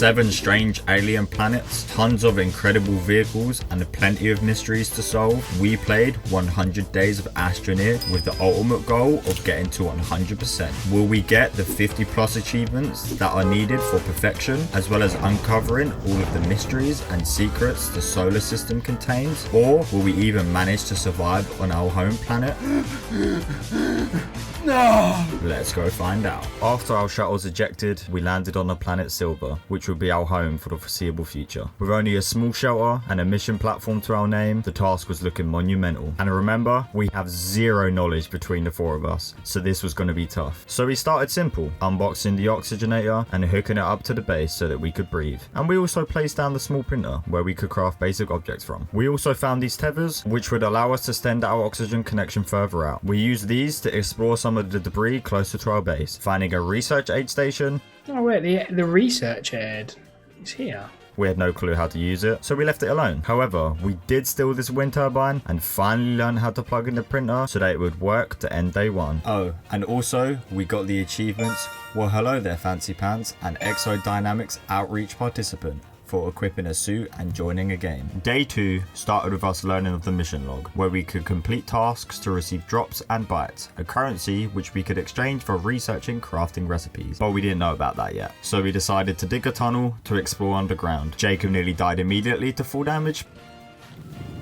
7 strange alien planets, tons of incredible vehicles, and plenty of mysteries to solve, we played 100 Days of Astroneer with the ultimate goal of getting to 100%. Will we get the 50 plus achievements that are needed for perfection, as well as uncovering all of the mysteries and secrets the solar system contains? Or will we even manage to survive on our home planet? No! Let's go find out. After our shuttles ejected, we landed on the planet Sylva, which will be our home for the foreseeable future. With only a small shelter and a mission platform to our name, the task was looking monumental. And remember, we have zero knowledge between the 4 of us, so this was going to be tough. So we started simple, unboxing the oxygenator and hooking it up to the base so that we could breathe. And we also placed down the small printer where we could craft basic objects from. We also found these tethers, which would allow us to extend our oxygen connection further out. We used these to explore some of the debris closer to our base, finding a research aid station. Oh wait, the research aid is here. We had no clue how to use it, so we left it alone. However, we did steal this wind turbine and finally learn how to plug in the printer so that it would work to end day 1. Oh, and also we got the achievements. Well, hello there, Fancy Pants, and Exodynamics Outreach Participant for equipping a suit and joining a game. Day 2 started with us learning of the mission log, where we could complete tasks to receive drops and bytes, a currency which we could exchange for researching crafting recipes. But we didn't know about that yet, so we decided to dig a tunnel to explore underground. Jacob nearly died immediately to fall damage.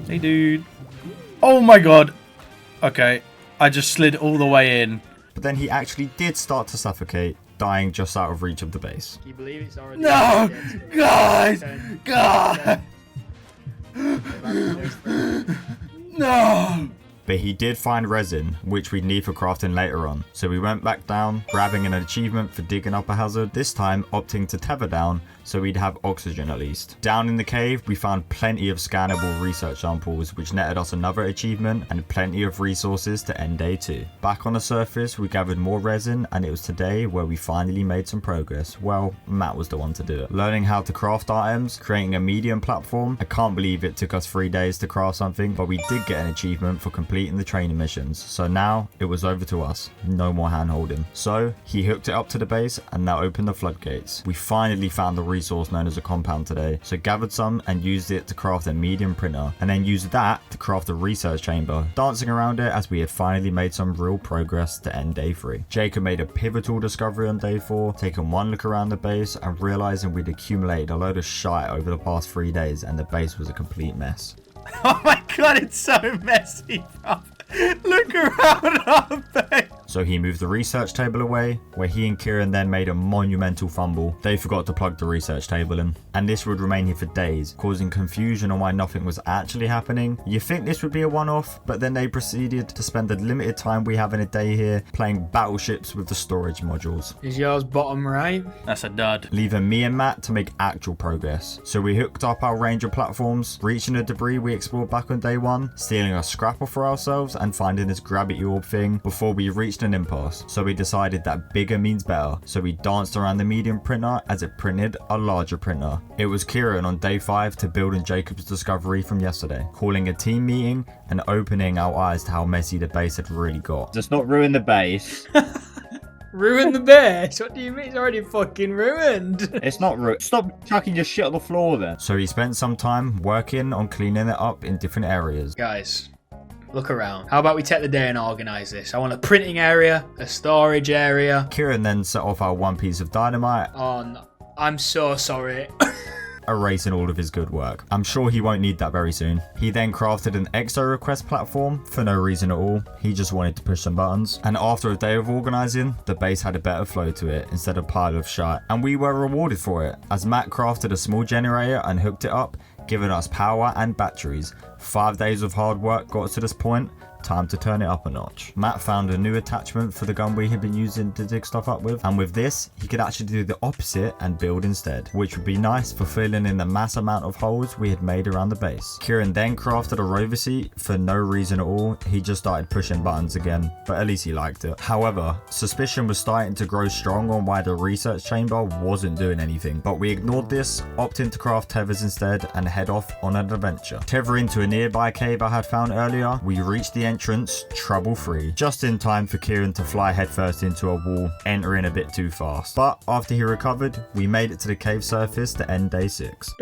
Hey dude. Oh my god. Okay, I just slid all the way in. But then he actually did start to suffocate, dying just out of reach of the base. Can you believe it's already... No! Guys! God! No! But he did find resin, which we'd need for crafting later on. So we went back down, grabbing an achievement for digging up a hazard, this time opting to tether down so we'd have oxygen at least. Down in the cave, we found plenty of scannable research samples, which netted us another achievement and plenty of resources to end day 2. Back on the surface, we gathered more resin, and it was today where we finally made some progress. Well, Matt was the one to do it. Learning how to craft items, creating a medium platform. I can't believe it took us 3 days to craft something, but we did get an achievement for completing the training missions. So now it was over to us. No more hand holding. So he hooked it up to the base and that opened the floodgates. We finally found the resource known as a compound today, so gathered some and used it to craft a medium printer, and then used that to craft a research chamber, dancing around it as we had finally made some real progress to end day 3. Jacob made a pivotal discovery on day 4, taking one look around the base and realizing we'd accumulated a load of shite over the past 3 days and the base was a complete mess. Oh my god, it's so messy, bro. Look around our base. So he moved the research table away, where he and Kieran then made a monumental fumble. They forgot to plug the research table in, and this would remain here for days, causing confusion on why nothing was actually happening. You think this would be a one-off, but then they proceeded to spend the limited time we have in a day here playing battleships with the storage modules. Is yours bottom right? That's a dud. Leaving me and Matt to make actual progress. So we hooked up our Ranger platforms, reaching the debris we explored back on day 1, stealing a scrapper for ourselves and finding this gravity orb thing before we reached an impasse. So we decided that bigger means better, so we danced around the medium printer as it printed a larger printer. It was Kieran on day 5 to build on Jacob's discovery from yesterday, calling a team meeting and opening our eyes to how messy the base had really got. Just not ruin the base. Ruin the base? What do you mean? It's already fucking ruined. It's not ruined. Stop chucking your shit on the floor then. So he spent some time working on cleaning it up in different areas. Guys, look around. How about we take the day and organise this? I want a printing area, a storage area. Kieran then set off our one piece of dynamite. Oh no, I'm so sorry. Erasing all of his good work. I'm sure he won't need that very soon. He then crafted an exo request platform for no reason at all. He just wanted to push some buttons. And after a day of organising, the base had a better flow to it instead of a pile of shite. And we were rewarded for it, as Matt crafted a small generator and hooked it up, giving us power and batteries. 5 days of hard work got us to this point. Time to turn it up a notch. Matt found a new attachment for the gun we had been using to dig stuff up with, and with this he could actually do the opposite and build instead, which would be nice for filling in the mass amount of holes we had made around the base. Kieran then crafted a rover seat for no reason at all. He just started pushing buttons again, but at least he liked it. However, suspicion was starting to grow strong on why the research chamber wasn't doing anything, but we ignored this, opting to craft tethers instead and head off on an adventure. Tethering to a nearby cave I had found earlier, we reached the entrance trouble-free, just in time for Kieran to fly headfirst into a wall, entering a bit too fast. But after he recovered, we made it to the cave surface to end day 6.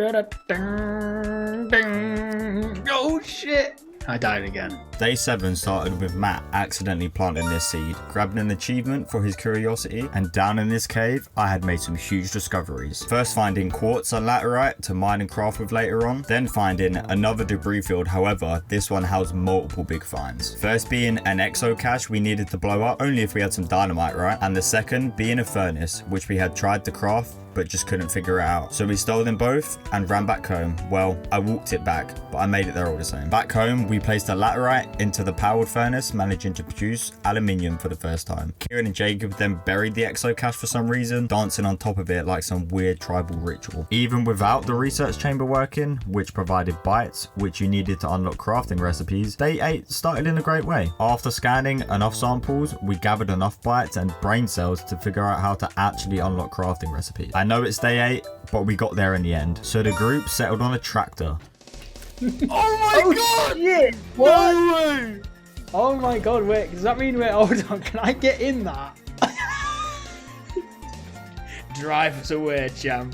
Oh shit! I died again. Day 7 started with Matt accidentally planting this seed, grabbing an achievement for his curiosity, and down in this cave, I had made some huge discoveries. First finding quartz and laterite to mine and craft with later on, then finding another debris field, however, this one housed multiple big finds. First being an exo cache we needed to blow up, only if we had some dynamite, right? And the second being a furnace, which we had tried to craft, but just couldn't figure it out. So we stole them both and ran back home. Well, I walked it back, but I made it there all the same. Back home, we placed a laterite into the powered furnace, managing to produce aluminium for the first time. Kieran and Jacob then buried the exo cache for some reason, dancing on top of it like some weird tribal ritual. Even without the research chamber working, which provided bytes, which you needed to unlock crafting recipes, day 8 started in a great way. After scanning enough samples, we gathered enough bytes and brain cells to figure out how to actually unlock crafting recipes. I know it's day 8, but we got there in the end. So the group settled on a tractor. Oh my god! Shit! What? No way! Oh my god, wait, does that mean, wait, hold on, can I get in that? Drive us away, champ.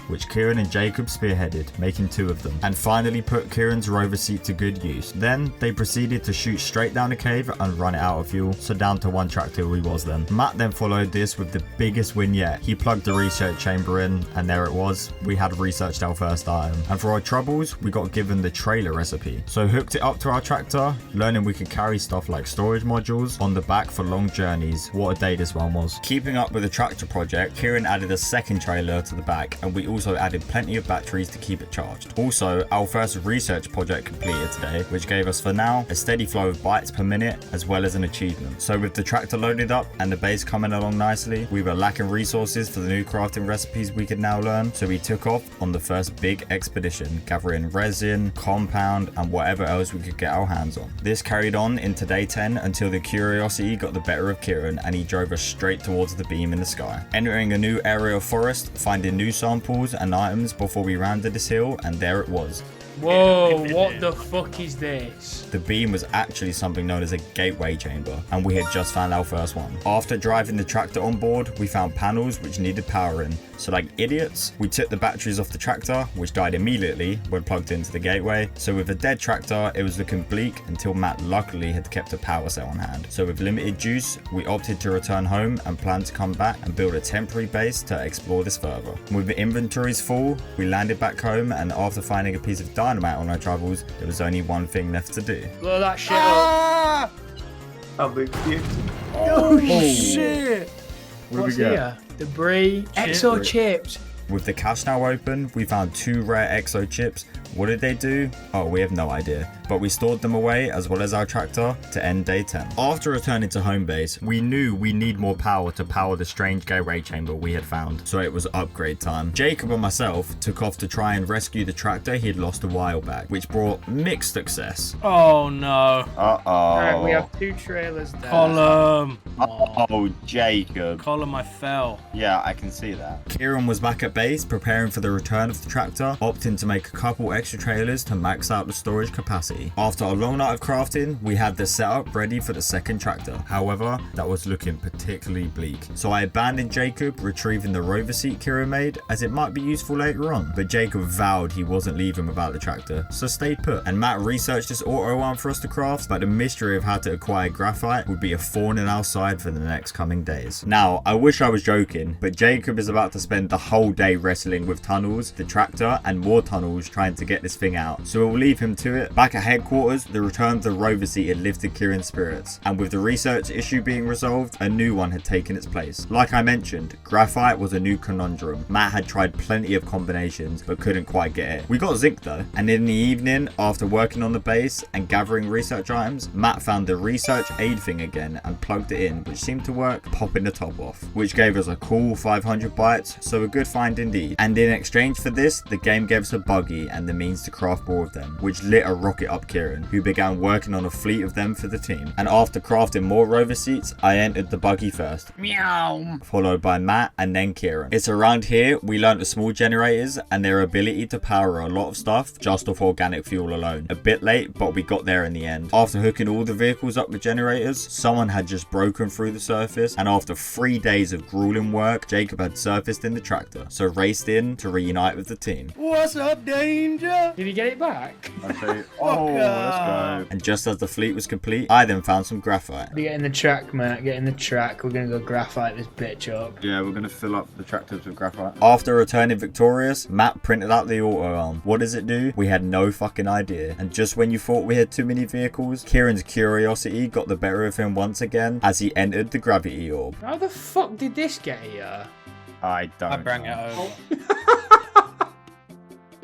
Which Kieran and Jacob spearheaded, making 2 of them, and finally put Kieran's rover seat to good use. Then they proceeded to shoot straight down the cave and run it out of fuel, so down to 1 tractor we was then. Matt then followed this with the biggest win yet. He plugged the research chamber in, and there it was. We had researched our first item. And for our troubles, we got given the trailer recipe. So hooked it up to our tractor, learning we could carry stuff like storage modules on the back for long journeys. What a day this one was. Keeping up with the tractor project, Kieran added a second trailer to the back, and we also added plenty of batteries to keep it charged. Also, our first research project completed today, which gave us for now a steady flow of bytes per minute as well as an achievement. So with the tractor loaded up and the base coming along nicely, we were lacking resources for the new crafting recipes we could now learn, so we took off on the first big expedition, gathering resin, compound, and whatever else we could get our hands on. This carried on into day 10 until the curiosity got the better of Kieran and he drove us straight towards the beam in the sky. Entering a new area of forest, finding new samples and items before we rounded this hill, and there it was. Whoa, what the fuck is this? The beam was actually something known as a gateway chamber, and we had just found our first one. After driving the tractor on board, we found panels which needed powering. So like idiots, we took the batteries off the tractor, which died immediately when plugged into the gateway. So with a dead tractor, it was looking bleak until Matt luckily had kept a power cell on hand. So with limited juice, we opted to return home and plan to come back and build a temporary base to explore this further. With the inventories full, we landed back home, and after finding a piece of dynamite on our travels, there was only one thing left to do. Blow that shit up. Ah! How big you? Oh shit! What's here? Debris, exo chips. With the cache now open, we found 2 rare exo chips. What did they do? Oh, we have no idea. But we stored them away as well as our tractor to end day 10. After returning to home base, we knew we need more power to power the strange gateway chamber we had found. So it was upgrade time. Jacob and myself took off to try and rescue the tractor he had lost a while back, which brought mixed success. Oh no. Alright, we Uh-oh. have 2 trailers there. Column. Oh, Jacob. Column, I fell. Yeah, I can see that. Kieran was back at base preparing for the return of the tractor, opting to make a couple extra trailers to max out the storage capacity. After a long night of crafting, we had the setup ready for the second tractor. However, that was looking particularly bleak. So I abandoned Jacob, retrieving the rover seat Kieran made, as it might be useful later on. But Jacob vowed he wasn't leaving without the tractor, so stayed put. And Matt researched this auto one for us to craft, but the mystery of how to acquire graphite would be a thorn in our side for the next coming days. Now, I wish I was joking, but Jacob is about to spend the whole day wrestling with tunnels, the tractor, and more tunnels trying to get this thing out. So we'll leave him to it. Back at headquarters, the return of the rover seat had lifted Kieran's spirits, and with the research issue being resolved, a new one had taken its place. Like I mentioned, graphite was a new conundrum. Matt had tried plenty of combinations, but couldn't quite get it. We got zinc though, and in the evening, after working on the base and gathering research items, Matt found the research aid thing again and plugged it in, which seemed to work, popping the top off, which gave us a cool 500 bytes, so a good find indeed. And in exchange for this, the game gave us a buggy and the means to craft more of them, which lit a rocket up up Kieran, who began working on a fleet of them for the team. And after crafting more rover seats, I entered the buggy first, Meow. followed by Matt and then Kieran. It's around here we learned the small generators and their ability to power a lot of stuff just off organic fuel alone. A bit late, but we got there in the end. After hooking all the vehicles up with generators, someone had just broken through the surface, and after 3 days of grueling work, Jacob had surfaced in the tractor, so raced in to reunite with the team. What's up, Danger? Did he get it back? Okay. Oh, let's go. And just as the fleet was complete, I then found some graphite. Get in the track, Matt. Get in the track. We're gonna go graphite this bitch up. Yeah, we're gonna fill up the tractors with graphite. After returning victorious, Matt printed out the auto arm. What does it do? We had no fucking idea. And just when you thought we had too many vehicles, Kieran's curiosity got the better of him once again as he entered the gravity orb. How the fuck did this get here? I don't. I bring it over.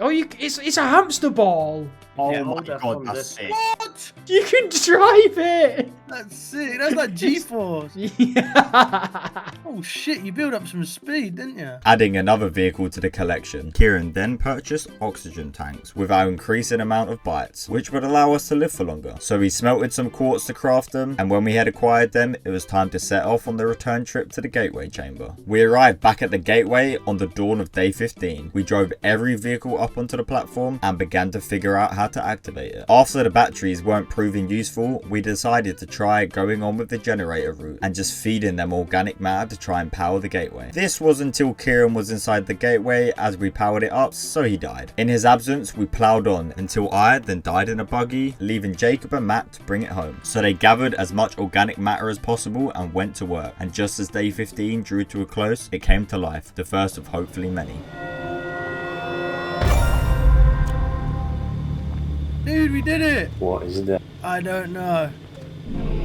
Oh, it's a hamster ball. Oh Yeah, my hold that god, from that's this. sick. What? You can drive it. That's sick. That's like G-Force. Yeah. Oh shit, you build up some speed, didn't you? Adding another vehicle to the collection, Kieran then purchased oxygen tanks with our increasing amount of bytes, which would allow us to live for longer. So we smelted some quartz to craft them, and when we had acquired them, it was time to set off on the return trip to the gateway chamber. We arrived back at the gateway on the dawn of day 15. We drove every vehicle up onto the platform and began to figure out how to activate it. After the batteries weren't proving useful, we decided to try going on with the generator route and just feeding them organic matter to try and power the gateway. This was until Kieran was inside the gateway as we powered it up, so he died. In his absence, we ploughed on until I then died in a buggy, leaving Jacob and Matt to bring it home. So they gathered as much organic matter as possible and went to work. And just as day 15 drew to a close, it came to life, the first of hopefully many. Dude, we did it. What is that? I don't know.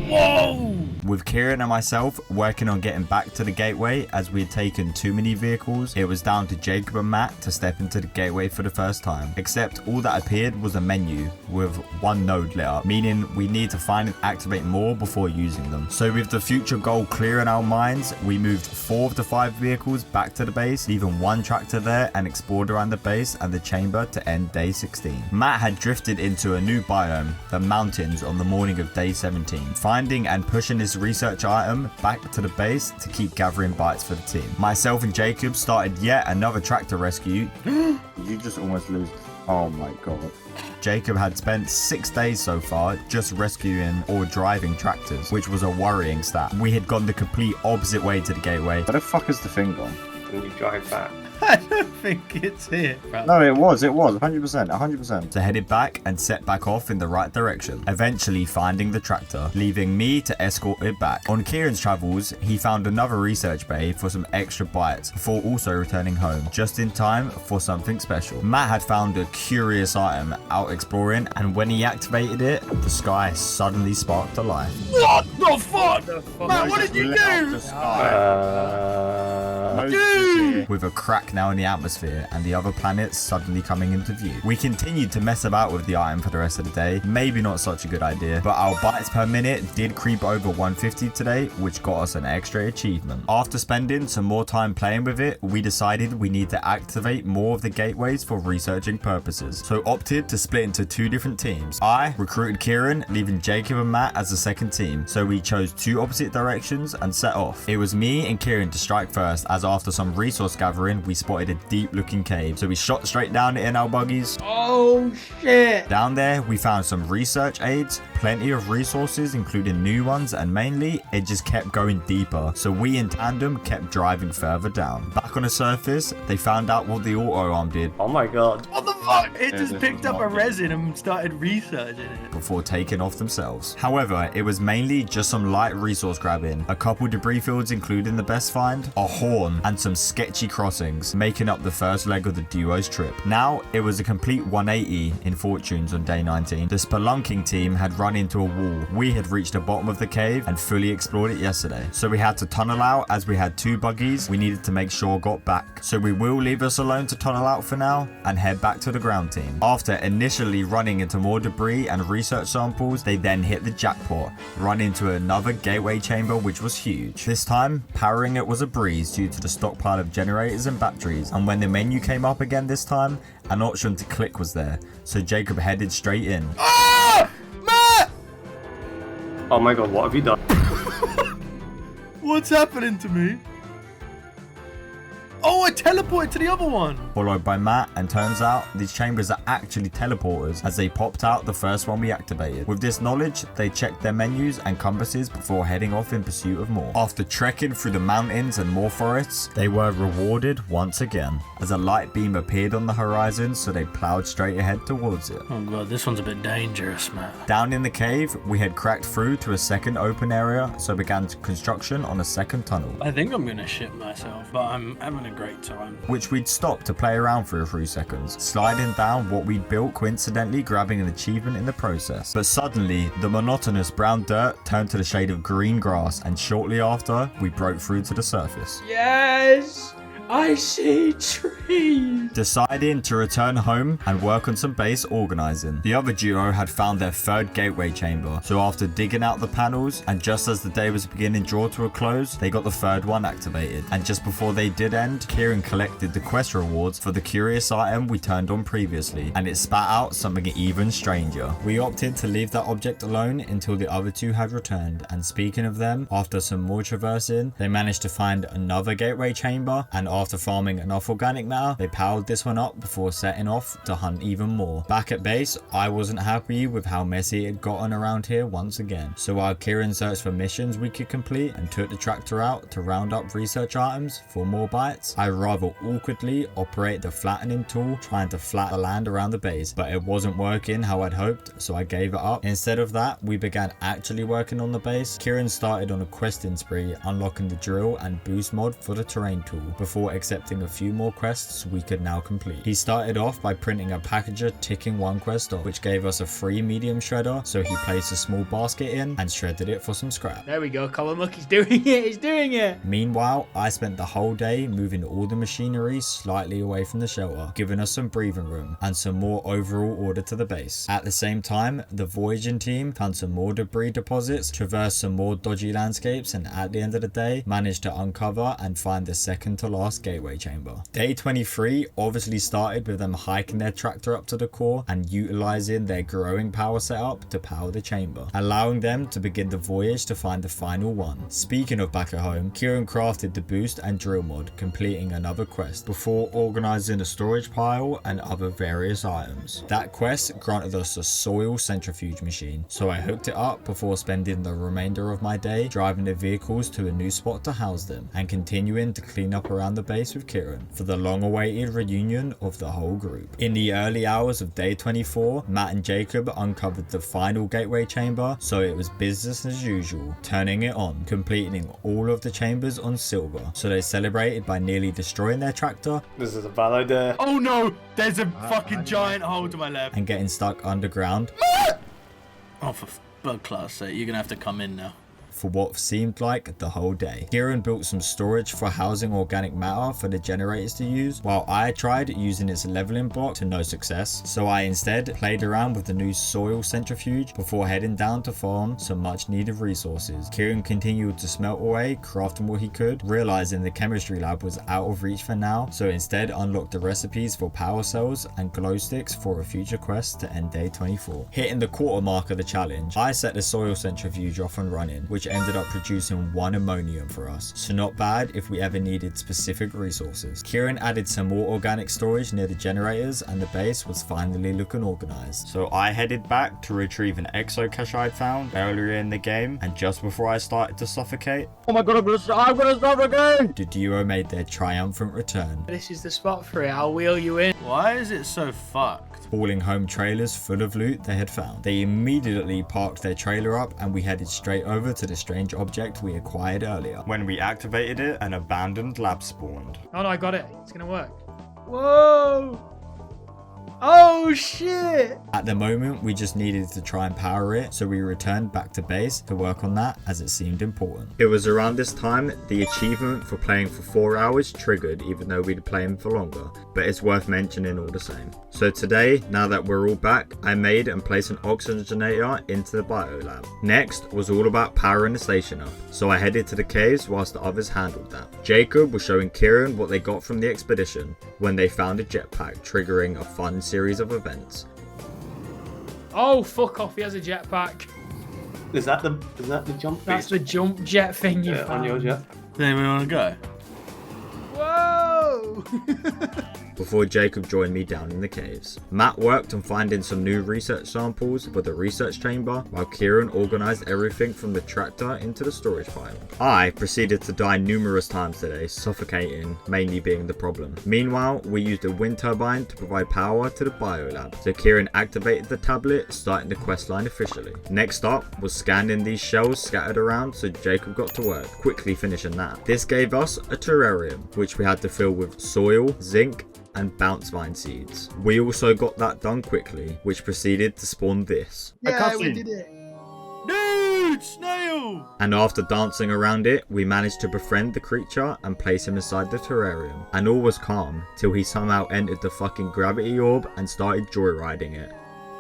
Whoa! With Kieran and myself working on getting back to the gateway as we had taken too many vehicles, it was down to Jacob and Matt to step into the gateway for the first time. Except all that appeared was a menu with one node lit up, meaning we need to find and activate more before using them. So with the future goal clear in our minds, we moved 4 of the 5 vehicles back to the base, leaving 1 tractor there, and explored around the base and the chamber to end day 16. Matt had drifted into a new biome, the mountains, on the morning of day 17, finding and pushing this research item back to the base to keep gathering bytes for the team. Myself and Jacob started yet another tractor rescue. You just almost lose. Oh my god. Jacob had spent 6 days so far just rescuing or driving tractors, which was a worrying stat. We had gone the complete opposite way to the gateway. Where the fuck is the thing gone? When you drive back. I don't think it's here. No, it was 100%. So headed back and set back off in the right direction, eventually finding the tractor, leaving me to escort it back. On Kieran's travels, he found another research bay for some extra bytes before also returning home, just in time for something special. Matt had found a curious item out exploring, and when he activated it, the sky suddenly sparked to life. What the fuck? Man, what did you do? Dude! With a crack now in the atmosphere and the other planets suddenly coming into view. We continued to mess about with the item for the rest of the day. Maybe not such a good idea, but our bytes per minute did creep over 150 today, which got us an extra achievement. After spending some more time playing with it, we decided we need to activate more of the gateways for researching purposes, so opted to split into 2 different teams. I recruited Kieran, leaving Jacob and Matt as the second team, so we chose 2 opposite directions and set off. It was me and Kieran to strike first, as after some resource gathering, we spotted a deep looking cave, so we shot straight down it in our buggies. Oh shit. Down there, we found some research aids, plenty of resources, including new ones, and mainly, it just kept going deeper, so we in tandem kept driving further down. Back on the surface, they found out what the auto arm did Oh my god. What the fuck? It Yeah, just this picked is up not a good. resin and started researching it. before taking off themselves. However, it was mainly just some light resource grabbing, a couple debris fields including the best find, a horn, and some sketchy crossings, making up the first leg of the duo's trip. Now, it was a complete 180 in fortunes on day 19. The spelunking team had run into a wall. We had reached the bottom of the cave and fully explored it yesterday. So we had to tunnel out as we had 2 buggies we needed to make sure got back. So we will leave us alone to tunnel out for now and head back to the ground team. After initially running into more debris and research samples, they then hit the jackpot, run into another gateway chamber which was huge. This time, powering it was a breeze due to the stockpile of generators and batteries, and when the menu came up again this time, an option to click was there, so Jacob headed straight in. Oh! Oh my god, what have you done? What's happening to me? Oh, I teleported to the other one. Followed by Matt, and turns out these chambers are actually teleporters as they popped out the first one we activated. With this knowledge, they checked their menus and compasses before heading off in pursuit of more. After trekking through the mountains and more forests, they were rewarded once again as a light beam appeared on the horizon, so they plowed straight ahead towards it. Oh god, this one's a bit dangerous, man. Down in the cave, we had cracked through to a second open area, so began construction on a second tunnel, I think I'm gonna shit myself, but I'm having a great time. which we'd stopped to play around for a few seconds, sliding down what we'd built, coincidentally grabbing an achievement in the process. But suddenly, the monotonous brown dirt turned to the shade of green grass, and shortly after, we broke through to the surface. Yes! I see trees! Deciding to return home and work on some base organizing. The other duo had found their third gateway chamber, so after digging out the panels, and just as the day was beginning to draw to a close, they got the third one activated. And just before they did end, Kieran collected the quest rewards for the curious item we turned on previously, and it spat out something even stranger. We opted to leave that object alone until the other two had returned, and speaking of them, after some more traversing, they managed to find another gateway chamber, and after farming enough organic matter, they powered this one up before setting off to hunt even more. Back at base, I wasn't happy with how messy it had gotten around here once again. So while Kieran searched for missions we could complete and took the tractor out to round up research items for more bites, I rather awkwardly operated the flattening tool trying to flatten the land around the base, but it wasn't working how I'd hoped, so I gave it up. Instead of that, we began actually working on the base. Kieran started on a questing spree, unlocking the drill and boost mod for the terrain tool, before accepting a few more quests we could now complete. He started off by printing a packager ticking one quest off, which gave us a free medium shredder, so he placed a small basket in and shredded it for some scrap. There we go, Colin. Look, he's doing it. He's doing it. Meanwhile, I spent the whole day moving all the machinery slightly away from the shelter, giving us some breathing room and some more overall order to the base. At the same time, the voyaging team found some more debris deposits, traversed some more dodgy landscapes, and at the end of the day, managed to uncover and find the second to last gateway chamber. Day 23 obviously started with them hiking their tractor up to the core and utilizing their growing power setup to power the chamber, allowing them to begin the voyage to find the final one. Speaking of back at home, Kieran crafted the boost and drill mod, completing another quest before organizing a storage pile and other various items. That quest granted us a soil centrifuge machine, so I hooked it up before spending the remainder of my day driving the vehicles to a new spot to house them and continuing to clean up around the base with Kieran for the long-awaited reunion of the whole group. In the early hours of day 24, Matt and Jacob uncovered the final gateway chamber, so it was business as usual, turning it on, completing all of the chambers on Sylva. So they celebrated by nearly destroying their tractor This is a bad idea. Oh no, there's a fucking giant hole to my left. and getting stuck underground Oh, for bug class sake, you're gonna have to come in now. for what seemed like the whole day. Kieran built some storage for housing organic matter for the generators to use, while I tried using its leveling block to no success, so I instead played around with the new soil centrifuge before heading down to farm some much needed resources. Kieran continued to smelt away, crafting what he could, realizing the chemistry lab was out of reach for now, so instead unlocked the recipes for power cells and glow sticks for a future quest to end day 24. Hitting the quarter mark of the challenge, I set the soil centrifuge off and running, which ended up producing 1 ammonium for us, so not bad if we ever needed specific resources. Kieran added some more organic storage near the generators and the base was finally looking organized. So I headed back to retrieve an exo cache I'd found earlier in the game, and just before I started to suffocate, Oh my god, I'm gonna stop again! the duo made their triumphant return, This is the spot for it. I'll wheel you in. Why is it so fucked? hauling home trailers full of loot they had found. They immediately parked their trailer up and we headed straight over to the strange object we acquired earlier. When we activated it, an abandoned lab spawned. Oh no, I got it. It's gonna work. Whoa! Oh shit! At the moment, we just needed to try and power it, so we returned back to base to work on that as it seemed important. It was around this time the achievement for playing for 4 hours triggered, even though we'd playing for longer, but it's worth mentioning all the same. So today, now that we're all back, I made and placed an oxygenator into the biolab. Next was all about powering the station up, so I headed to the caves whilst the others handled that. Jacob was showing Kieran what they got from the expedition when they found a jetpack, triggering a fun series of events. Oh fuck off! He has a jetpack. Is that the jump? That's the jump jet thing you found. On yours, yeah. Does anyone want to go? Whoa! Before Jacob joined me down in the caves. Matt worked on finding some new research samples for the research chamber, while Kieran organised everything from the tractor into the storage pile. I proceeded to die numerous times today, suffocating mainly being the problem. Meanwhile, we used a wind turbine to provide power to the biolab, so Kieran activated the tablet, starting the questline officially. Next up was scanning these shells scattered around, so Jacob got to work, quickly finishing that. This gave us a terrarium, which we had to fill with soil, zinc, and bounce vine seeds. We also got that done quickly, which proceeded to spawn this. Yeah, we did it. Dude, snail! And after dancing around it, we managed to befriend the creature and place him inside the terrarium. And all was calm, till he somehow entered the fucking gravity orb and started joyriding it.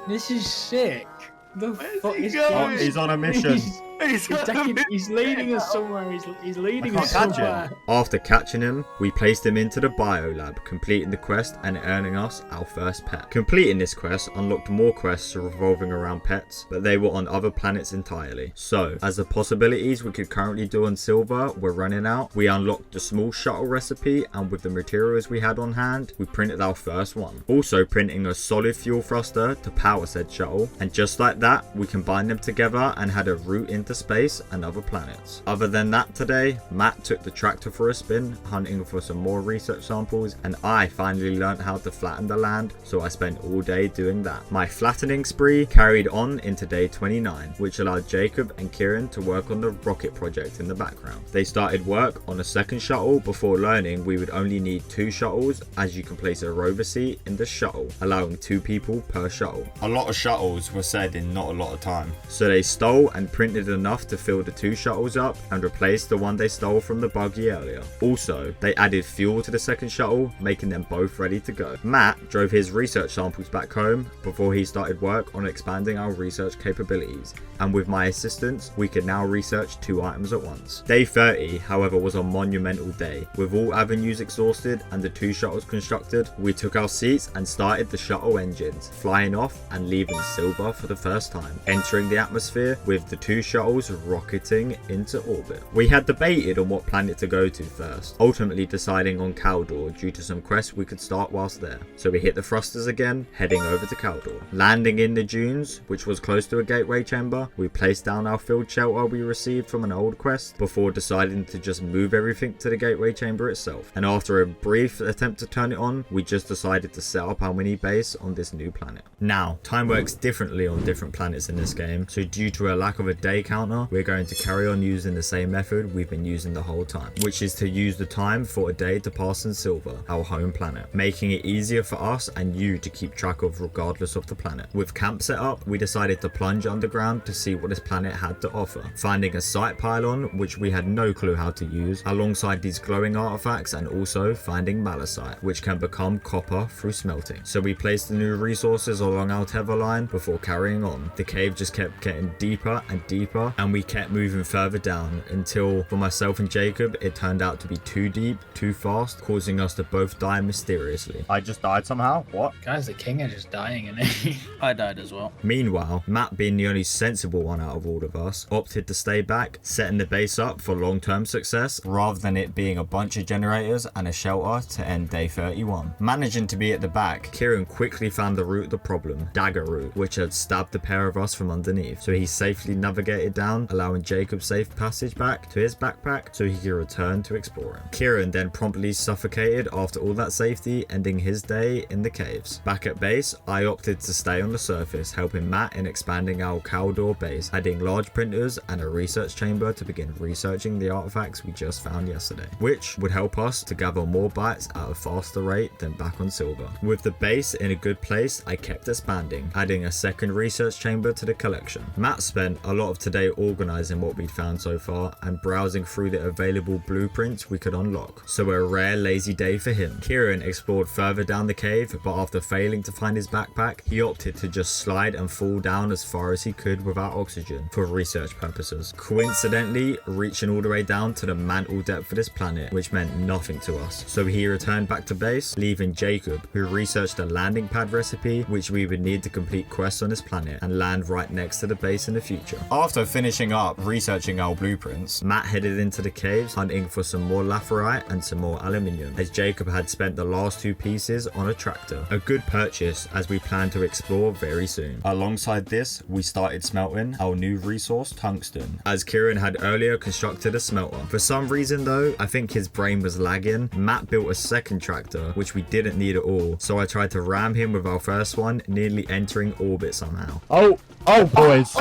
This is sick. The fuck he is going? Oh, he's on a mission. He's leading us somewhere. He's leading us I can't catch somewhere. him. After catching him, we placed him into the biolab, completing the quest and earning us our first pet. Completing this quest unlocked more quests revolving around pets, but they were on other planets entirely. So, as the possibilities we could currently do on Sylva were running out, we unlocked the small shuttle recipe, and with the materials we had on hand, we printed our first one. Also printing a solid fuel thruster to power said shuttle, and just like that, we combined them together and had a route into space and other planets. Other than that today, Matt took the tractor for a spin, hunting for some more research samples, and I finally learned how to flatten the land, so I spent all day doing that. My flattening spree carried on into day 29, which allowed Jacob and Kieran to work on the rocket project in the background. They started work on a second shuttle before learning we would only need 2 shuttles, as you can place a rover seat in the shuttle, allowing 2 people per shuttle. A lot of shuttles were said in not a lot of time. So they stole and printed enough to fill the 2 shuttles up and replace the one they stole from the buggy earlier. Also, they added fuel to the second shuttle, making them both ready to go. Matt drove his research samples back home before he started work on expanding our research capabilities, and with my assistance, we could now research 2 items at once. Day 30, however, was a monumental day. With all avenues exhausted and the 2 shuttles constructed, we took our seats and started the shuttle engines, flying off and leaving Sylva for the first time, entering the atmosphere with the 2 shuttles rocketing into orbit. We had debated on what planet to go to first, ultimately deciding on Calidor due to some quests we could start whilst there. So we hit the thrusters again, heading over to Calidor. Landing in the dunes, which was close to a gateway chamber, we placed down our field shelter we received from an old quest before deciding to just move everything to the gateway chamber itself. And after a brief attempt to turn it on, we just decided to set up our mini base on this new planet. Now, time works differently on different planets in this game, so due to a lack of a day counter, we're going to carry on using the same method we've been using the whole time, which is to use the time for a day to pass in Sylva, our home planet, making it easier for us and you to keep track of regardless of the planet. With camp set up, we decided to plunge underground to see what this planet had to offer, finding a site pylon which we had no clue how to use, alongside these glowing artifacts, and also finding malachite, which can become copper through smelting. So we placed the new resources along our tether line before carrying on. The cave just kept getting deeper and deeper, and we kept moving further down until, for myself and Jacob, it turned out to be too deep, too fast, causing us to both die mysteriously. I just died somehow? What? Guys, the king is just dying, isn't he? I died as well. Meanwhile, Matt, being the only sensible one out of all of us, opted to stay back, setting the base up for long-term success rather than it being a bunch of generators and a shelter to end day 31. Managing to be at the back, Kieran quickly found the root of the problem, Dagger Root, which had stabbed the pair of us from underneath, so he safely navigated down, allowing Jacob safe passage back to his backpack so he could return to exploring. Kieran then promptly suffocated after all that safety, ending his day in the caves. Back at base, I opted to stay on the surface, helping Matt in expanding our Calidor base, adding large printers and a research chamber to begin researching the artifacts we just found yesterday, which would help us to gather more bytes at a faster rate than back on Sylva. With the base in a good place, I kept expanding, adding a second research chamber to the collection. Matt spent a lot of today organising what we'd found so far and browsing through the available blueprints we could unlock, so a rare lazy day for him. Kieran explored further down the cave, but after failing to find his backpack, he opted to just slide and fall down as far as he could without oxygen for research purposes, coincidentally reaching all the way down to the mantle depth of this planet, which meant nothing to us. So he returned back to base, leaving Jacob, who researched a landing pad recipe which we would need to complete quests on this planet and land right next to the base in the future. After finishing up researching our blueprints, Matt headed into the caves hunting for some more laterite and some more aluminium, as Jacob had spent the last 2 pieces on a tractor. A good purchase as we plan to explore very soon. Alongside this, we started smelting our new resource, tungsten, as Kieran had earlier constructed a smelter. For some reason though, I think his brain was lagging, Matt built a second tractor, which we didn't need at all, so I tried to ram him with our first one, nearly entering orbit somehow. Oh, boys.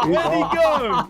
Where'd he go?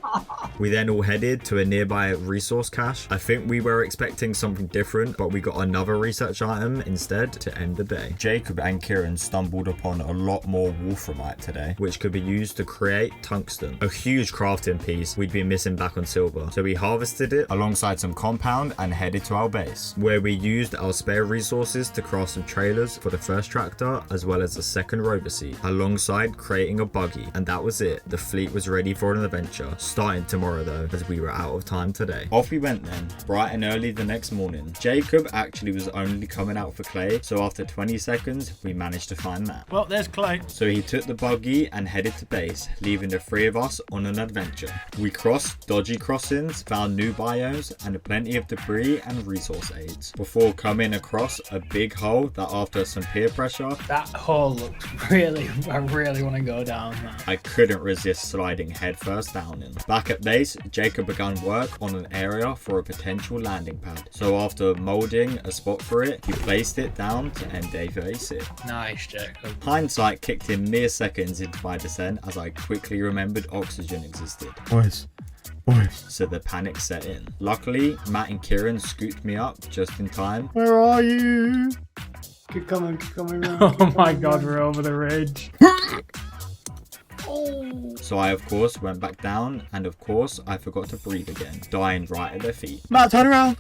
We then all headed to a nearby resource cache. I think we were expecting something different, but we got another research item instead to end the day. Jacob and Kieran stumbled upon a lot more wolframite today, which could be used to create tungsten, a huge crafting piece we'd been missing back on Sylva. So we harvested it alongside some compound and headed to our base, where we used our spare resources to craft some trailers for the first tractor, as well as a second rover seat, alongside creating a buggy. And that was it. The fleet was ready for an adventure, starting tomorrow though, as we were out of time today. Off we went then, bright and early the next morning. Jacob actually was only coming out for clay, so after 20 seconds, we managed to find Matt. Well, there's clay. So he took the buggy and headed to base, leaving the 3 of us on an adventure. We crossed dodgy crossings, found new biomes, and plenty of debris and resource aids, before coming across a big hole that after some peer pressure, That hole looks really, I really want to go down that. I couldn't resist sliding headfirst down in. Back at base, Jacob began work on an area for a potential landing pad. So after moulding a spot for it, he placed it down to end day 36. Nice, Jacob. Hindsight kicked in mere seconds into my descent as I quickly remembered oxygen existed. Boys. So the panic set in. Luckily, Matt and Kieran scooped me up just in time. Where are you? Keep coming round. Oh my god, we're over the ridge. So I of course went back down, and of course I forgot to breathe again, dying right at their feet. Matt, turn around.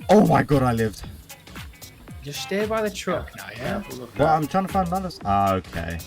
Oh my god, I lived. Just stay by the truck now, yeah? Well, I'm trying to find Malus. Ah, okay.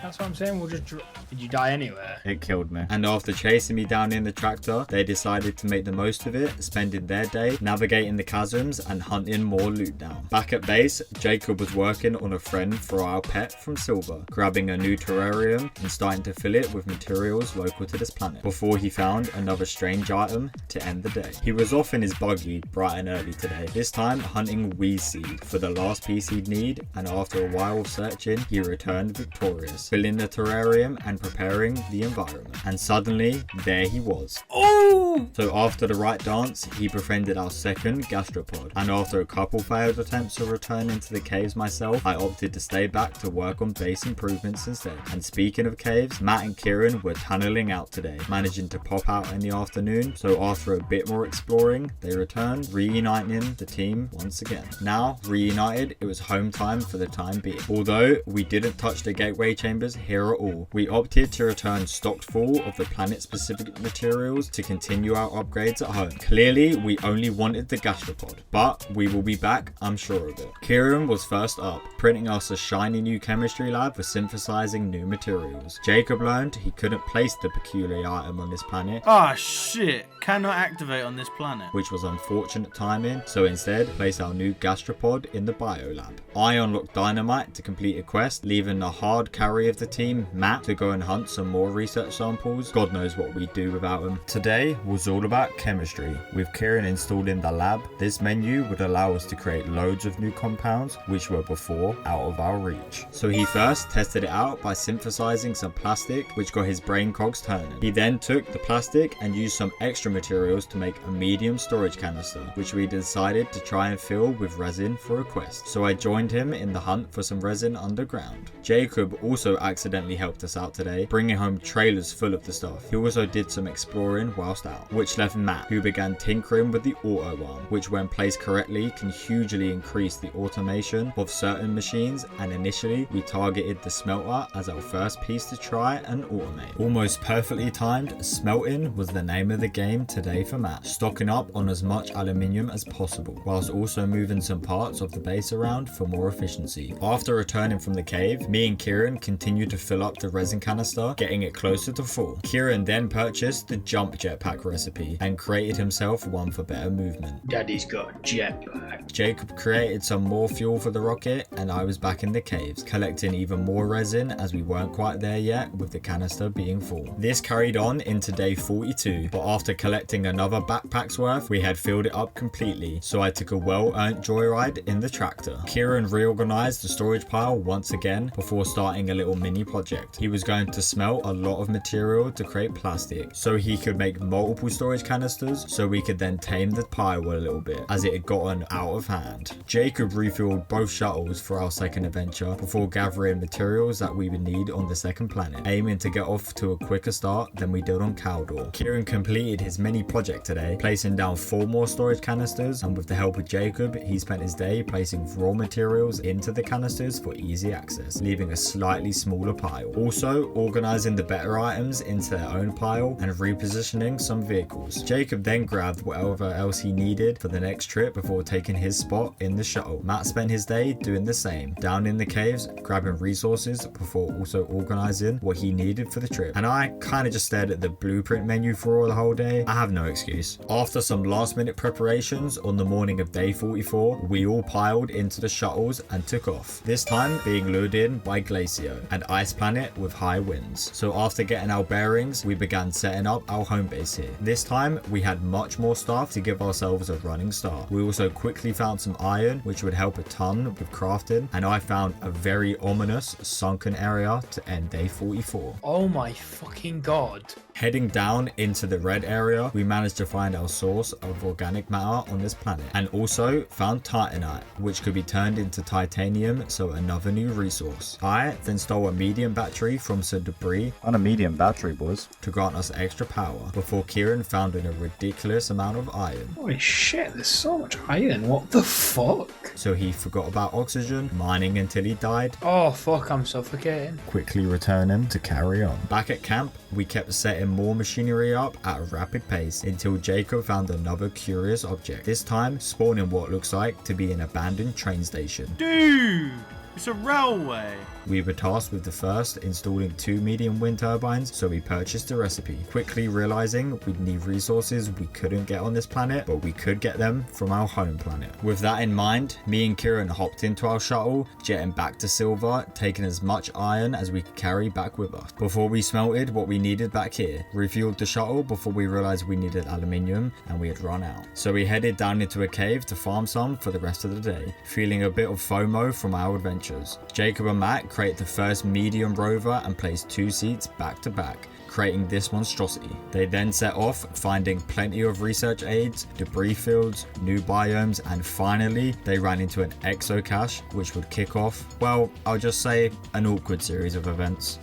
That's what I'm saying. We'll just. Did you die anywhere? It killed me. And after chasing me down in the tractor, they decided to make the most of it, spending their day navigating the chasms and hunting more loot down. Back at base, Jacob was working on a friend for our pet from Sylva, grabbing a new terrarium and starting to fill it with materials local to this planet, before he found another strange item to end the day. He was off in his buggy bright and early today, this time hunting weed seed for the last piece he'd need, and after a while of searching, he returned victorious, filling the terrarium and preparing the environment. And suddenly, there he was. Oh! So after the right dance, he befriended our second gastropod. And after a couple failed attempts to return into the caves myself, I opted to stay back to work on base improvements instead. And speaking of caves, Matt and Kieran were tunneling out today, managing to pop out in the afternoon. So after a bit more exploring, they returned, reuniting the team once again. Now, reunited, it was home time for the time being. Although we didn't touch the gateway chambers here at all, we opted to return stocked full of the planet-specific materials to continue our upgrades at home. Clearly, we only wanted the gastropod, but we will be back, I'm sure of it. Kieran was first up, printing us a shiny new chemistry lab for synthesizing new materials. Jacob learned he couldn't place the peculiar item on this planet, Ah, shit. Cannot activate on this planet. which was unfortunate timing, so instead placed our new gastropod in the biolab. I unlocked dynamite to complete a quest, leaving the hard carry of the team, Matt, to go and hunt some more research samples. God knows what we'd do without him. Today was all about chemistry. With Kieran installed in the lab, this menu would allow us to create loads of new compounds which were before out of our reach. So he first tested it out by synthesizing some plastic, which got his brain cogs turning. He then took the plastic and used some extra materials to make a medium storage canister, which we decided to try and fill with resin for a quest. So I joined him in the hunt for some resin underground. Jacob also accidentally helped us out today, bringing home trailers full of the stuff. He also did some exploring whilst out, which left Matt, who began tinkering with the auto arm, which when placed correctly can hugely increase the automation of certain machines, and initially we targeted the smelter as our first piece to try and automate. Almost perfectly timed, smelting was the name of the game today for Matt, stocking up on as much aluminium as possible, whilst also moving some parts of the base around for more efficiency. After returning from the cave, me and Kieran continued to fill up the resin can canister, getting it closer to full. Kieran then purchased the jump jetpack recipe and created himself one for better movement. Daddy's got a jetpack. Jacob created some more fuel for the rocket, and I was back in the caves, collecting even more resin as we weren't quite there yet with the canister being full. This carried on into day 42, but after collecting another backpack's worth, we had filled it up completely, so I took a well-earned joyride in the tractor. Kieran reorganized the storage pile once again before starting a little mini project. He was going to smelt a lot of material to create plastic, so he could make multiple storage canisters, so we could then tame the pile a little bit as it had gotten out of hand. Jacob refueled both shuttles for our second adventure before gathering materials that we would need on the second planet, aiming to get off to a quicker start than we did on Calidor. Kieran completed his mini project today, placing down 4 more storage canisters, and with the help of Jacob, he spent his day placing raw materials into the canisters for easy access, leaving a slightly smaller pile. Also, organizing the better items into their own pile and repositioning some vehicles. Jacob then grabbed whatever else he needed for the next trip before taking his spot in the shuttle. Matt spent his day doing the same, down in the caves, grabbing resources before also organizing what he needed for the trip. And I kind of just stared at the blueprint menu for the whole day. I have no excuse. After some last minute preparations on the morning of day 44, we all piled into the shuttles and took off. This time being lured in by Glacio, an ice planet with high winds. So after getting our bearings, we began setting up our home base here. This time we had much more stuff to give ourselves a running start. We also quickly found some iron, which would help a ton with crafting, and I found a very ominous sunken area to end day 44. Oh my fucking god. Heading down into the red area, we managed to find our source of organic matter on this planet, and also found titanite, which could be turned into titanium, so another new resource. I then stole a medium battery from some debris On a medium battery, boys. to grant us extra power, before Kieran found a ridiculous amount of iron. Holy shit, there's so much iron. What the fuck? So he forgot about oxygen, mining until he died, Oh fuck, I'm suffocating. quickly returning to carry on. Back at camp, we kept setting more machinery up at a rapid pace until Jacob found another curious object, this time spawning what looks like to be an abandoned train station. Dude, it's a railway. We were tasked with the first, installing 2 medium wind turbines, so we purchased the recipe, quickly realizing we'd need resources we couldn't get on this planet, but we could get them from our home planet. With that in mind, me and Kieran hopped into our shuttle, jetting back to Sylva, taking as much iron as we could carry back with us. Before we smelted what we needed back here, refueled the shuttle before we realized we needed aluminium and we had run out. So we headed down into a cave to farm some for the rest of the day, feeling a bit of FOMO from our adventures. Jacob and Matt create the first medium rover and place 2 seats back to back, creating this monstrosity. They then set off, finding plenty of research aids, debris fields, new biomes, and finally they ran into an exocache, which would kick off, well, I'll just say, an awkward series of events.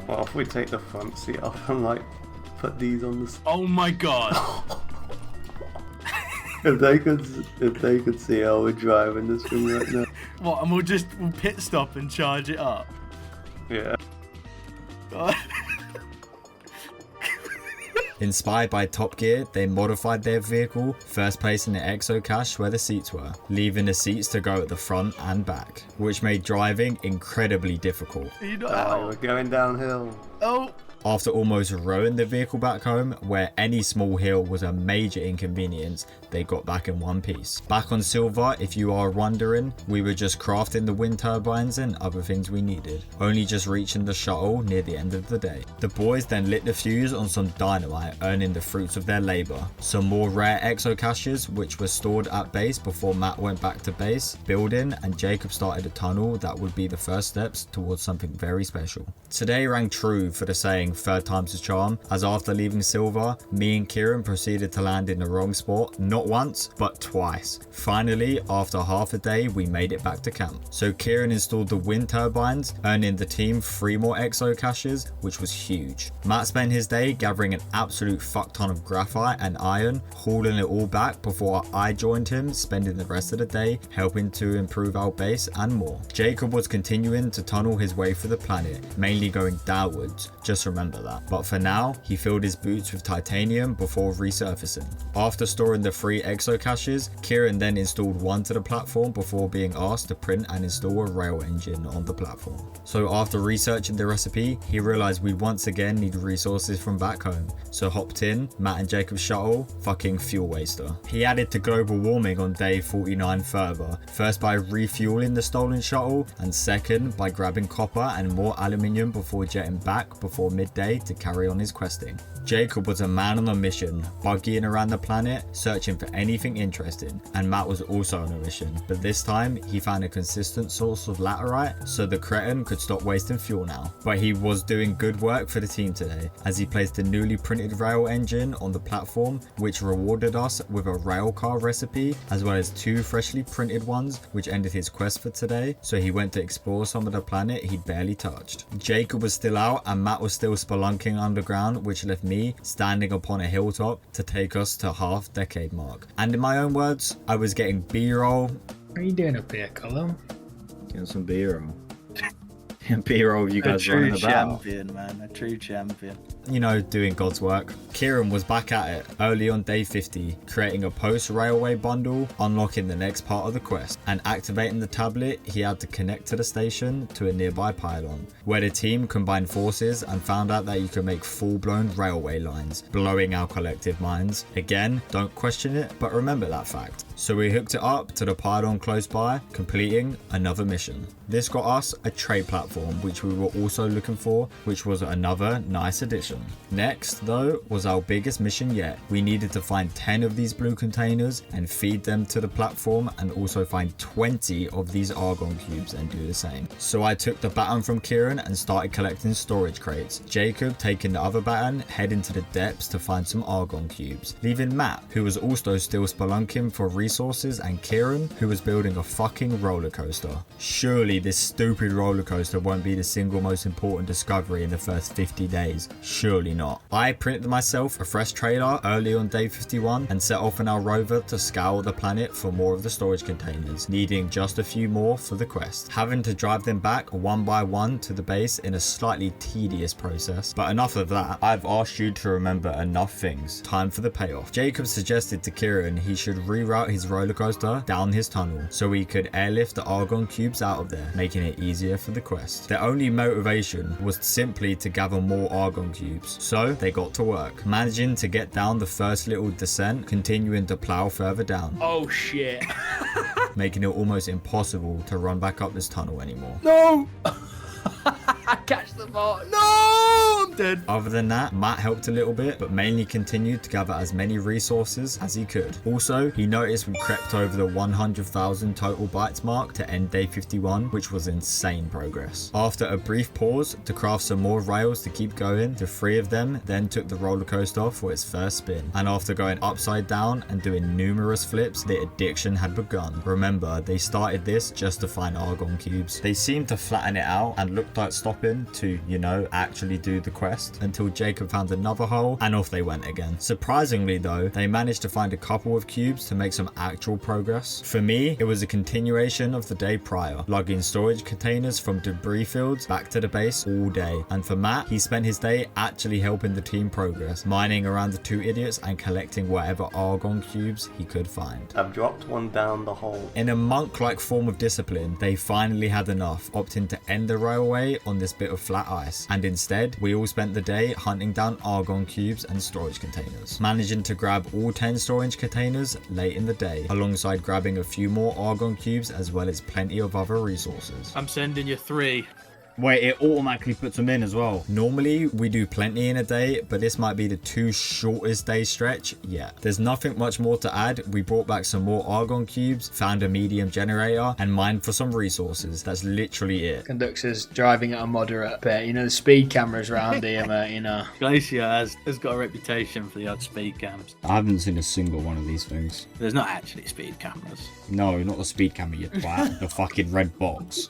What if we take the front seat off and like put these on the? Oh my god. If they could see how we're driving this thing right now. What, and we'll pit stop and charge it up? Yeah. God. Inspired by Top Gear, they modified their vehicle, first placing the exocache where the seats were, leaving the seats to go at the front and back, which made driving incredibly difficult. Are you not Oh, out? we're going downhill. Oh. After almost rowing the vehicle back home, where any small hill was a major inconvenience, they got back in one piece. Back on Sylva, if you are wondering, we were just crafting the wind turbines and other things we needed, only just reaching the shuttle near the end of the day. The boys then lit the fuse on some dynamite, earning the fruits of their labor. Some more rare exocaches, which were stored at base before Matt went back to base, building, and Jacob started a tunnel that would be the first steps towards something very special. Today rang true for the saying, third time's a charm, as after leaving Sylva, me and Kieran proceeded to land in the wrong spot, not once, but twice. Finally, after half a day, we made it back to camp. So Kieran installed the wind turbines, earning the team 3 more exocaches, which was huge. Matt spent his day gathering an absolute fuck ton of graphite and iron, hauling it all back before I joined him, spending the rest of the day helping to improve our base and more. Jacob was continuing to tunnel his way through the planet, mainly going downwards, just from remember that. But for now, he filled his boots with titanium before resurfacing. After storing the 3 exo caches, Kieran then installed one to the platform before being asked to print and install a rail engine on the platform. So after researching the recipe, he realized we'd once again need resources from back home. So hopped in Matt and Jacob's shuttle, fucking fuel waster. He added to global warming on day 49 further, first by refueling the stolen shuttle, and second by grabbing copper and more aluminium before jetting back before midday to carry on his questing. Jacob was a man on a mission, buggying around the planet, searching for anything interesting, and Matt was also on a mission, but this time he found a consistent source of laterite so the cretin could stop wasting fuel now. But he was doing good work for the team today, as he placed a newly printed rail engine on the platform, which rewarded us with a rail car recipe, as well as 2 freshly printed ones, which ended his quest for today, so he went to explore some of the planet he'd barely touched. Jacob was still out and Matt was still spelunking underground, which left me standing upon a hilltop to take us to half-decade mark. And in my own words, I was getting B-roll. What are you doing up here, Colum? Getting some B-roll. B-roll of you A guys true running about. champion, man. A true champion. You know, doing God's work. Kieran was back at it early on day 50, creating a post-railway bundle, unlocking the next part of the quest, and activating the tablet he had to connect to the station to a nearby pylon, where the team combined forces and found out that you could make full-blown railway lines, blowing our collective minds. Again, don't question it, but remember that fact. So we hooked it up to the pylon close by, completing another mission. This got us a trade platform, which we were also looking for, which was another nice addition. Next, though, was our biggest mission yet. We needed to find 10 of these blue containers and feed them to the platform, and also find 20 of these argon cubes and do the same. So I took the baton from Kieran and started collecting storage crates. Jacob taking the other baton, heading to the depths to find some argon cubes, leaving Matt, who was also still spelunking for resources, and Kieran, who was building a fucking roller coaster. Surely this stupid roller coaster won't be the single most important discovery in the first 50 days. Surely not. I printed myself a fresh trailer early on day 51 and set off on our rover to scour the planet for more of the storage containers, needing just a few more for the quest, having to drive them back one by one to the base in a slightly tedious process. But enough of that. I've asked you to remember enough things. Time for the payoff. Jacob suggested to Kieran he should reroute his roller coaster down his tunnel so he could airlift the argon cubes out of there, making it easier for the quest. Their only motivation was simply to gather more argon cubes, so they got to work, managing to get down the first little descent, continuing to plow further down. Oh shit. Making it almost impossible to run back up this tunnel anymore. No! Catch the ball. No! I'm dead. Other than that, Matt helped a little bit, but mainly continued to gather as many resources as he could. Also, he noticed we crept over the 100,000 total bytes mark to end day 51, which was insane progress. After a brief pause to craft some more rails to keep going, the 3 of them then took the roller coaster for its first spin. And after going upside down and doing numerous flips, the addiction had begun. Remember, they started this just to find argon cubes. They seemed to flatten it out and looked like stopping to, you know, actually do the quest, until Jacob found another hole and off they went again. Surprisingly though, they managed to find a couple of cubes to make some actual progress. For me, it was a continuation of the day prior, lugging storage containers from debris fields back to the base all day. And for Matt, he spent his day actually helping the team progress, mining around the 2 idiots and collecting whatever argon cubes he could find. I've dropped one down the hole. In a monk-like form of discipline, they finally had enough, opting to end the railway on this bit of flat ice, and instead we all spent the day hunting down argon cubes and storage containers, managing to grab all 10 storage containers late in the day, alongside grabbing a few more argon cubes as well as plenty of other resources. I'm sending you 3. Wait, it automatically puts them in as well. Normally we do plenty in a day, but this might be the 2 shortest day stretch yet. There's nothing much more to add. We brought back some more argon cubes, found a medium generator, and mined for some resources. That's literally it. Conductor's driving at a moderate bit. You know, the speed cameras around here, mate, you know. Glacier has got a reputation for the odd speed cams. I haven't seen a single one of these things. There's not actually speed cameras. No, not the speed camera, you twat. The fucking red box.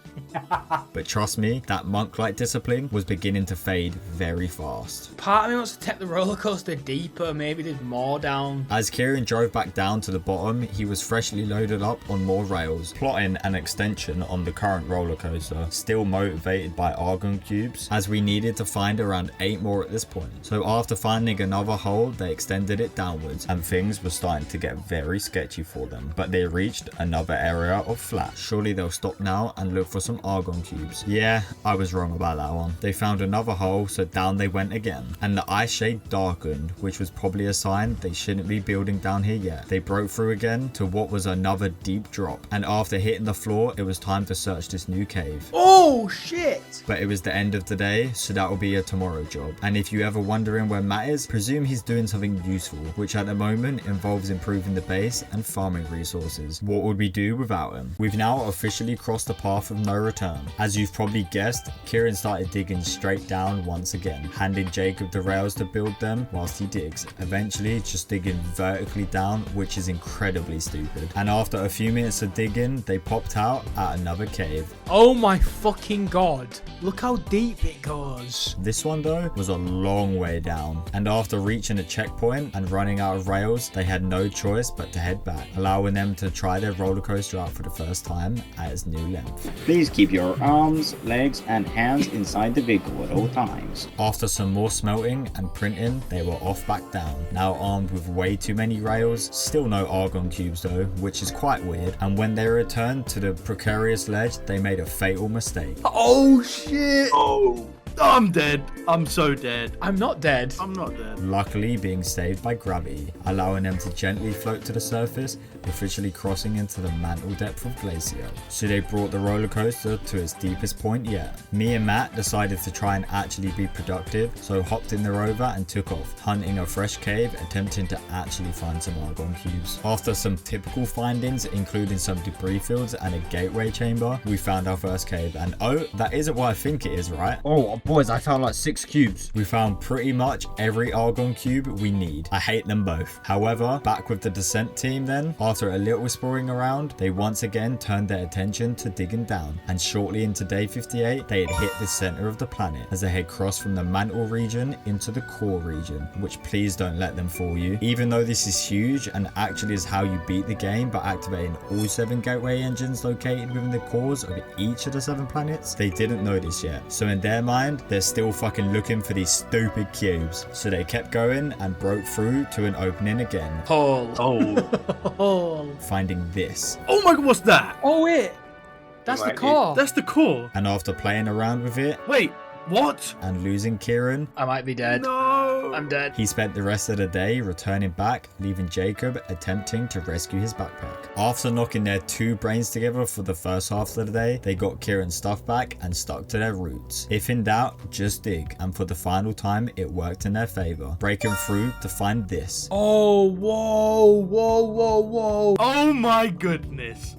But trust me, That monk-like discipline was beginning to fade very fast. Part of me wants to take the roller coaster deeper. Maybe there's more down. As Kieran drove back down to the bottom, he was freshly loaded up on more rails, plotting an extension on the current roller coaster, still motivated by argon cubes, as we needed to find around 8 more at this point. So after finding another hole, they extended it downwards, and things were starting to get very sketchy for them. But they reached another area of flat. Surely they'll stop now and look for some argon cubes. Yeah, I was wrong about that one. They found another hole, so down they went again, and the ice shade darkened, which was probably a sign they shouldn't be building down here yet. They broke through again to what was another deep drop, and after hitting the floor, it was time to search this new cave. Oh shit! But it was the end of the day, so that will be a tomorrow job. And if you're ever wondering where Matt is, presume he's doing something useful, which at the moment involves improving the base and farming resources. What would we do without him? We've now officially crossed the path of no return. As you've probably guessed, Kieran started digging straight down once again, handing Jacob the rails to build them whilst he digs, eventually just digging vertically down, which is incredibly stupid. And after a few minutes of digging, they popped out at another cave. Oh my fucking god. Look how deep it goes. This one though was a long way down, and after reaching a checkpoint and running out of rails, they had no choice but to head back, allowing them to try their roller coaster out for the first time at its new length. Please keep your arms, legs, and hands inside the vehicle at all times. After some more smelting and printing, they were off back down, now armed with way too many rails. Still no argon cubes though, which is quite weird, and when they returned to the precarious ledge, they made a fatal mistake. Oh shit! Oh, I'm dead. I'm so dead. I'm not dead. I'm not dead. Luckily being saved by gravity, allowing them to gently float to the surface, officially crossing into the mantle depth of Glacier. So they brought the roller coaster to its deepest point yet. Me and Matt decided to try and actually be productive, so hopped in the rover and took off, hunting a fresh cave, attempting to actually find some argon cubes. After some typical findings, including some debris fields and a gateway chamber, we found our first cave, and oh, that isn't what I think it is, right? Oh, boys, I found like 6 cubes. We found pretty much every argon cube we need. I hate them both. However, back with the descent team then, after a little exploring around, they once again turned their attention to digging down, and shortly into day 58, they had hit the center of the planet as they had crossed from the mantle region into the core region, which please don't let them fool you. Even though this is huge and actually is how you beat the game by activating all 7 gateway engines located within the cores of each of the 7 planets, they didn't know this yet. So in their mind, they're still fucking looking for these stupid cubes. So they kept going and broke through to an opening again, Hole. Oh. Hole. finding this. Oh my god, what's that? Oh wait. That's the Right, core. That's the core. And after playing around with it Wait, what? and losing Kieran, I might be dead. No. I'm dead. he spent the rest of the day returning back, leaving Jacob attempting to rescue his backpack. After knocking their 2 brains together for the first half of the day, they got Kieran's stuff back and stuck to their roots. If in doubt, just dig. And for the final time, it worked in their favor, breaking through to find this. Oh, whoa, whoa, whoa, whoa. Oh my goodness.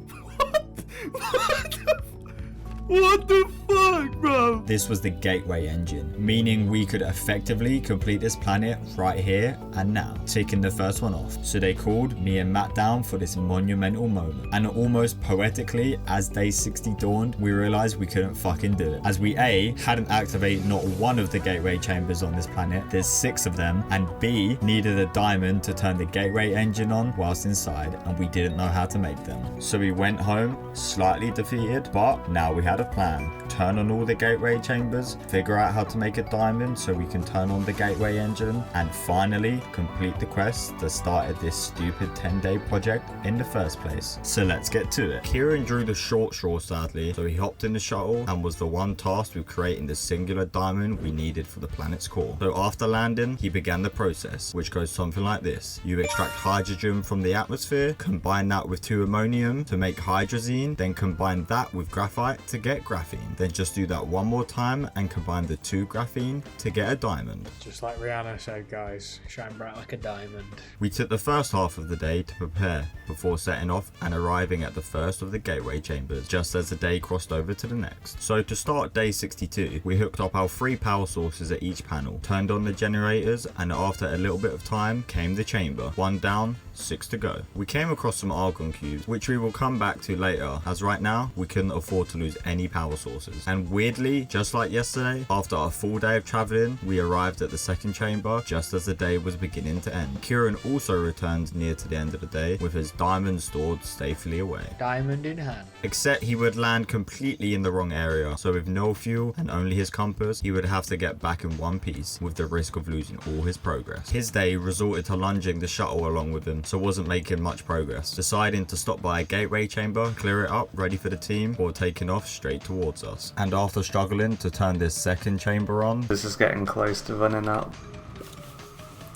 What the fuck, bro? This was the gateway engine, meaning we could effectively complete this planet right here and now, taking the first one off. So they called me and Matt down for this monumental moment. And almost poetically, as day 60 dawned, we realized we couldn't fucking do it. As we A, hadn't activated not one of the gateway chambers on this planet, there's 6 of them, and B, needed a diamond to turn the gateway engine on whilst inside, and we didn't know how to make them. So we went home, slightly defeated, but now we had a plan. Turn on all the gateway chambers, figure out how to make a diamond so we can turn on the gateway engine, and finally complete the quest that started this stupid 10-day project in the first place. So let's get to it. Kieran drew the short straw sadly, so he hopped in the shuttle and was the one tasked with creating the singular diamond we needed for the planet's core. So after landing, he began the process, which goes something like this. You extract hydrogen from the atmosphere, combine that with 2 ammonium to make hydrazine, then combine that with graphite to get graphene. Then just do that one more time and combine the 2 graphene to get a diamond. Just like Rihanna said, guys, shine bright like a diamond. We took the first half of the day to prepare before setting off and arriving at the first of the gateway chambers just as the day crossed over to the next. So to start day 62, we hooked up our 3 power sources at each panel, turned on the generators, and after a little bit of time came the chamber. 1 down, 6 to go. We came across some argon cubes, which we will come back to later, as right now we couldn't afford to lose any power sources. And weirdly, just like yesterday, after a full day of traveling, we arrived at the second chamber just as the day was beginning to end. Kieran also returned near to the end of the day with his diamonds stored safely away. Diamond in hand. Except he would land completely in the wrong area, so with no fuel and only his compass, he would have to get back in one piece with the risk of losing all his progress. His day resorted to lunging the shuttle along with him, so wasn't making much progress, deciding to stop by a gateway chamber, clear it up, ready for the team, before taking off straight towards us. And after struggling to turn this second chamber on, This is getting close to running out.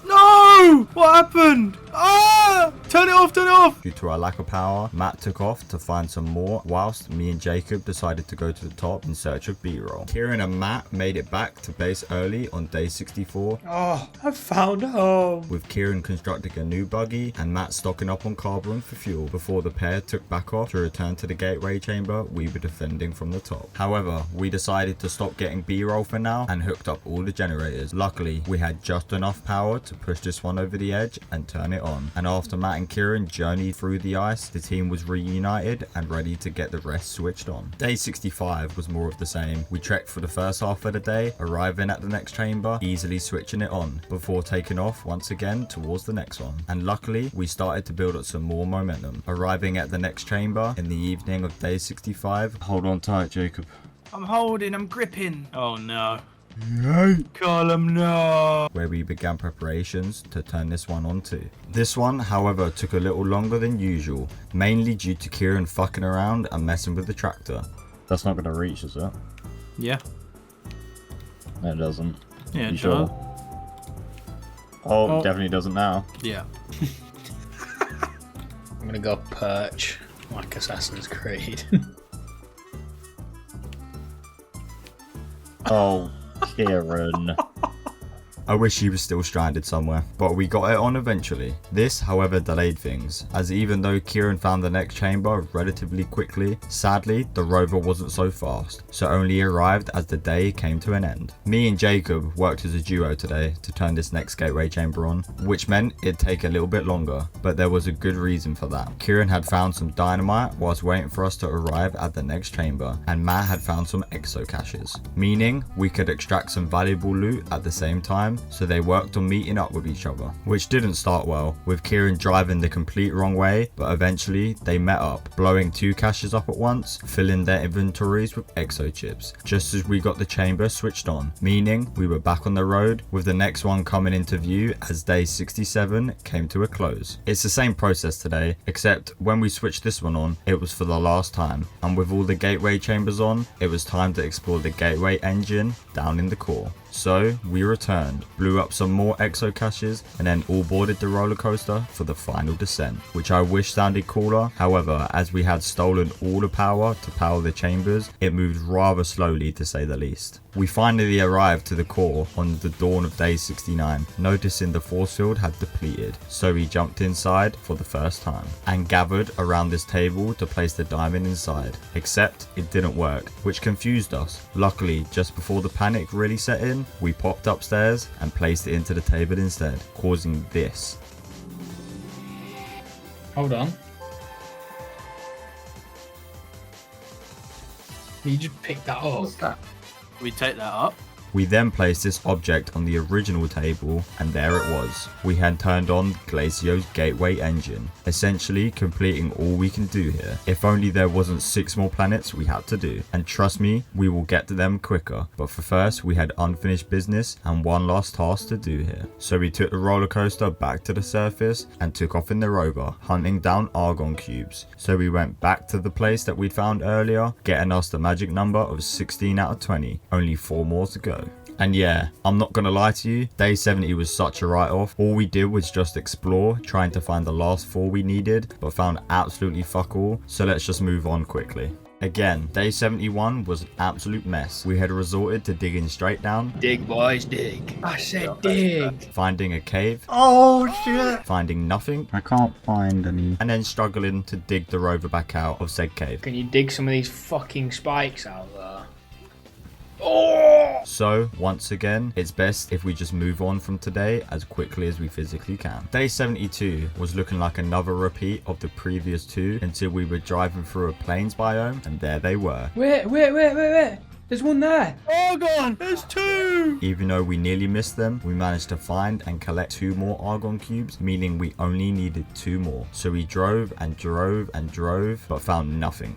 No! What happened? Ah! Turn it off, turn it off! due to our lack of power, Matt took off to find some more, whilst me and Jacob decided to go to the top in search of B-roll. Kieran and Matt made it back to base early on day 64, Oh, I found home. with Kieran constructing a new buggy and Matt stocking up on carburant for fuel before the pair took back off to return to the gateway chamber we were defending from the top. However, we decided to stop getting B-roll for now and hooked up all the generators. Luckily, we had just enough power to push this one over the edge and turn it on. And after Matt and Kieran journeyed through the ice, the team was reunited and ready to get the rest switched on. Day 65 was more of the same. We trekked for the first half of the day, arriving at the next chamber, easily switching it on, before taking off once again towards the next one. And luckily, we started to build up some more momentum, arriving at the next chamber in the evening of day 65. Hold on tight, Jacob. I'm holding, I'm gripping. Oh no. Column, no. Where we began preparations to turn this one on too. This one, however, took a little longer than usual, mainly due to Kieran fucking around and messing with the tractor. That's not gonna reach, is it? Yeah. No, it doesn't. Yeah, You it sure? does. Oh, definitely doesn't now. Yeah. I'm gonna go perch like Assassin's Creed. Oh, Kieran. I wish he was still stranded somewhere, but we got it on eventually. This, however, delayed things, as even though Kieran found the next chamber relatively quickly, sadly, the rover wasn't so fast, so only arrived as the day came to an end. Me and Jacob worked as a duo today to turn this next gateway chamber on, which meant it'd take a little bit longer, but there was a good reason for that. Kieran had found some dynamite whilst waiting for us to arrive at the next chamber, and Matt had found some exo caches, meaning we could extract some valuable loot at the same time, so they worked on meeting up with each other, which didn't start well, with Kieran driving the complete wrong way, but eventually they met up, blowing 2 caches up at once, filling their inventories with exo chips, just as we got the chamber switched on, meaning we were back on the road, with the next one coming into view as day 67 came to a close. It's the same process today, except when we switched this one on, it was for the last time, and with all the gateway chambers on, it was time to explore the gateway engine down in the core. So we returned, blew up some more exo caches, and then all boarded the roller coaster for the final descent, which I wish sounded cooler. However, as we had stolen all the power to power the chambers, it moved rather slowly to say the least. We finally arrived to the core on the dawn of day 69, noticing the force field had depleted, so we jumped inside for the first time and gathered around this table to place the diamond inside, except it didn't work, which confused us. Luckily, just before the panic really set in, we popped upstairs and placed it into the table instead, causing this. Hold on. You just picked that up. What's that? We take that up. We then placed this object on the original table, and there it was. We had turned on Glacio's gateway engine, essentially completing all we can do here. If only there wasn't 6 more planets we had to do, and trust me, we will get to them quicker. But for first, we had unfinished business and one last task to do here. So we took the roller coaster back to the surface and took off in the rover, hunting down argon cubes. So we went back to the place that we'd found earlier, getting us the magic number of 16 out of 20, only 4 more to go. And yeah, I'm not gonna lie to you, day 70 was such a write-off. All we did was just explore, trying to find the last 4 we needed, but found absolutely fuck all, so let's just move on quickly. Again, day 71 was an absolute mess. We had resorted to digging straight down, Dig, boys, dig. I said dig. finding a cave, Oh shit! finding nothing, I can't find any. and then struggling to dig the rover back out of said cave. Can you dig some of these fucking spikes out there? Oh! So, once again, it's best if we just move on from today as quickly as we physically can. Day 72 was looking like another repeat of the previous two until we were driving through a plains biome, and there they were. Wait. There's one there. Oh, God. There's 2. Even though we nearly missed them, we managed to find and collect 2 more Argon cubes, meaning we only needed 2 more. So we drove and drove and drove, but found nothing.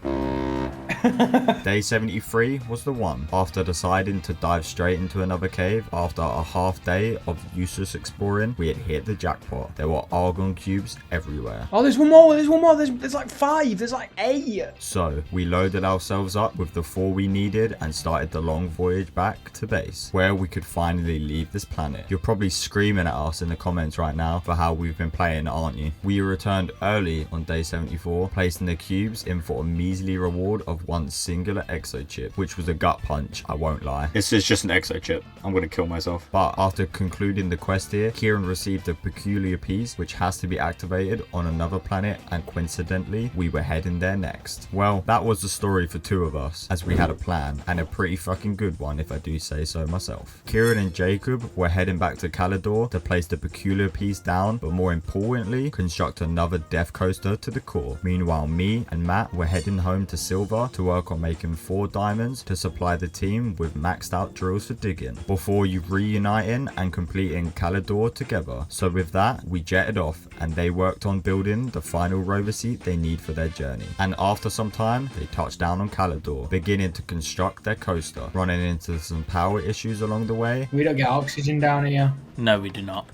Day 73 was the one. After deciding to dive straight into another cave, after a half day of useless exploring, we had hit the jackpot. There were Argon cubes everywhere. Oh, there's one more. There's like 5. There's like 8. So we loaded ourselves up with the 4 we needed and started the long voyage back to base, where we could finally leave this planet. You're probably screaming at us in the comments right now for how we've been playing, aren't you? We returned early on day 74, placing the cubes in for a measly reward of 1 singular exo chip, which was a gut punch, I won't lie. This is just an exo chip. I'm gonna kill myself. But after concluding the quest here, Kieran received a peculiar piece which has to be activated on another planet, and coincidentally, we were heading there next. Well, that was the story for 2 of us, as we had a plan, and a pretty fucking good one if I do say so myself. Kieran and Jacob were heading back to Calidor to place the peculiar piece down, but more importantly, construct another death coaster to the core. Meanwhile, me and Matt were heading home to Sylva to work on making 4 diamonds to supply the team with maxed out drills for digging, before you reuniting and completing Calidor together. So with that, we jetted off and they worked on building the final rover seat they need for their journey. And after some time, they touched down on Calidor, beginning to construct their coaster, running into some power issues along the way. We don't get oxygen down here. No, we do not.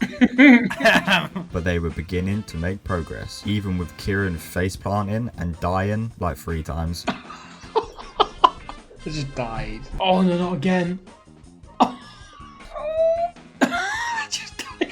But they were beginning to make progress, even with Kieran face planting and dying like 3 times. I just died. Oh no, not again.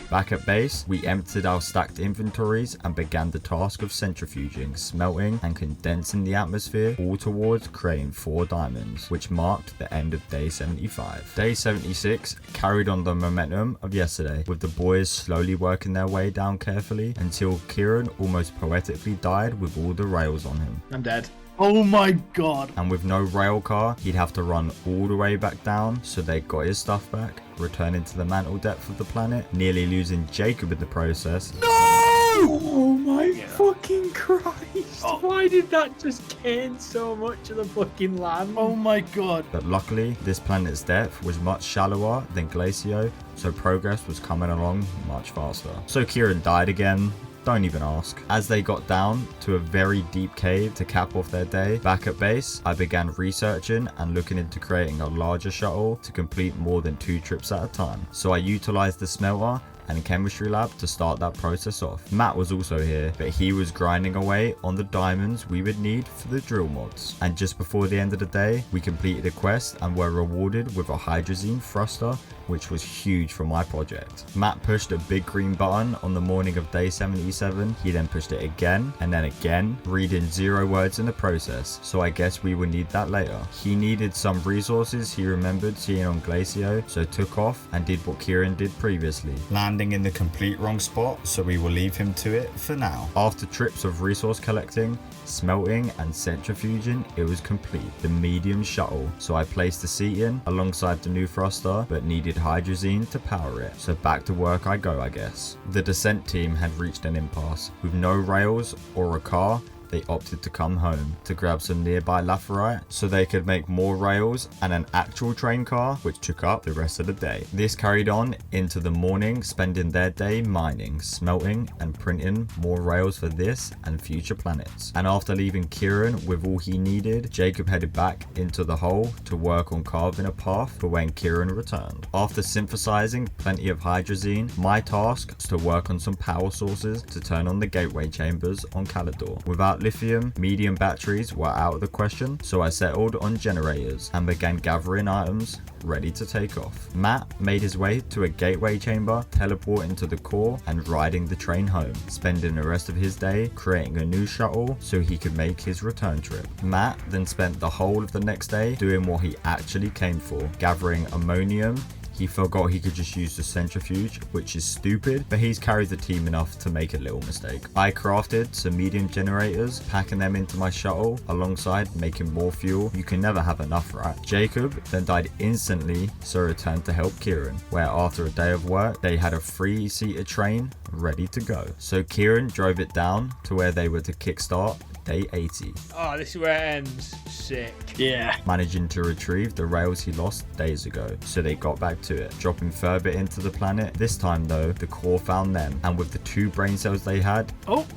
Back at base, we emptied our stacked inventories and began the task of centrifuging, smelting and condensing the atmosphere, all towards creating 4 diamonds, which marked the end of day 75. Day 76 carried on the momentum of yesterday, with the boys slowly working their way down carefully until Kieran almost poetically died with all the rails on him. I'm dead. Oh, my God. And with no rail car, he'd have to run all the way back down, so they got his stuff back, returning to the mantle depth of the planet, nearly losing Jacob in the process. No! Oh my fucking Christ. Why did that just gain so much of the fucking land? Oh, my God. But luckily, this planet's depth was much shallower than Glacio, so progress was coming along much faster. So Kieran died again. Don't even ask. As they got down to a very deep cave to cap off their day, back at base, I began researching and looking into creating a larger shuttle to complete more than 2 trips at a time. So I utilized the smelter and chemistry lab to start that process off. Matt was also here, but he was grinding away on the diamonds we would need for the drill mods. And just before the end of the day, we completed a quest and were rewarded with a hydrazine thruster, which was huge for my project. Matt pushed a big green button on the morning of day 77. He then pushed it again and then again, reading 0 words in the process. So I guess we would need that later. He needed some resources he remembered seeing on Glacio, so took off and did what Kieran did previously, landing in the complete wrong spot, so we will leave him to it for now. After trips of resource collecting, smelting and centrifuging, it was complete, the medium shuttle. So I placed the seat in alongside the new thruster, but needed hydrazine to power it. So back to work I go, I guess. The descent team had reached an impasse. With no rails or a car, they opted to come home to grab some nearby laterite so they could make more rails and an actual train car, which took up the rest of the day. This carried on into the morning, spending their day mining, smelting and printing more rails for this and future planets. And after leaving Kieran with all he needed, Jacob headed back into the hole to work on carving a path for when Kieran returned. After synthesizing plenty of hydrazine, my task was to work on some power sources to turn on the gateway chambers on Calidor. Without lithium, medium batteries were out of the question, so I settled on generators and began gathering items ready to take off. Matt made his way to a gateway chamber, teleporting to the core and riding the train home, spending the rest of his day creating a new shuttle so he could make his return trip. Matt then spent the whole of the next day doing what he actually came for, gathering ammonium, He forgot he could just use the centrifuge, which is stupid, but he's carried the team enough to make a little mistake. I crafted some medium generators, packing them into my shuttle alongside making more fuel. You can never have enough, right? Jacob then died instantly, so returned to help Kieran, where after a day of work, they had a 3-seater train ready to go. So Kieran drove it down to where they were to kickstart day 80. Oh, this is where it ends. Sick. Yeah. Managing to retrieve the rails he lost days ago, so they got back to it, dropping further into the planet. This time though, the core found them, and with the 2 brain cells they had, Oh,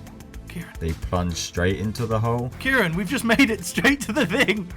Kieran. they plunged straight into the hole, Kieran, we've just made it straight to the thing.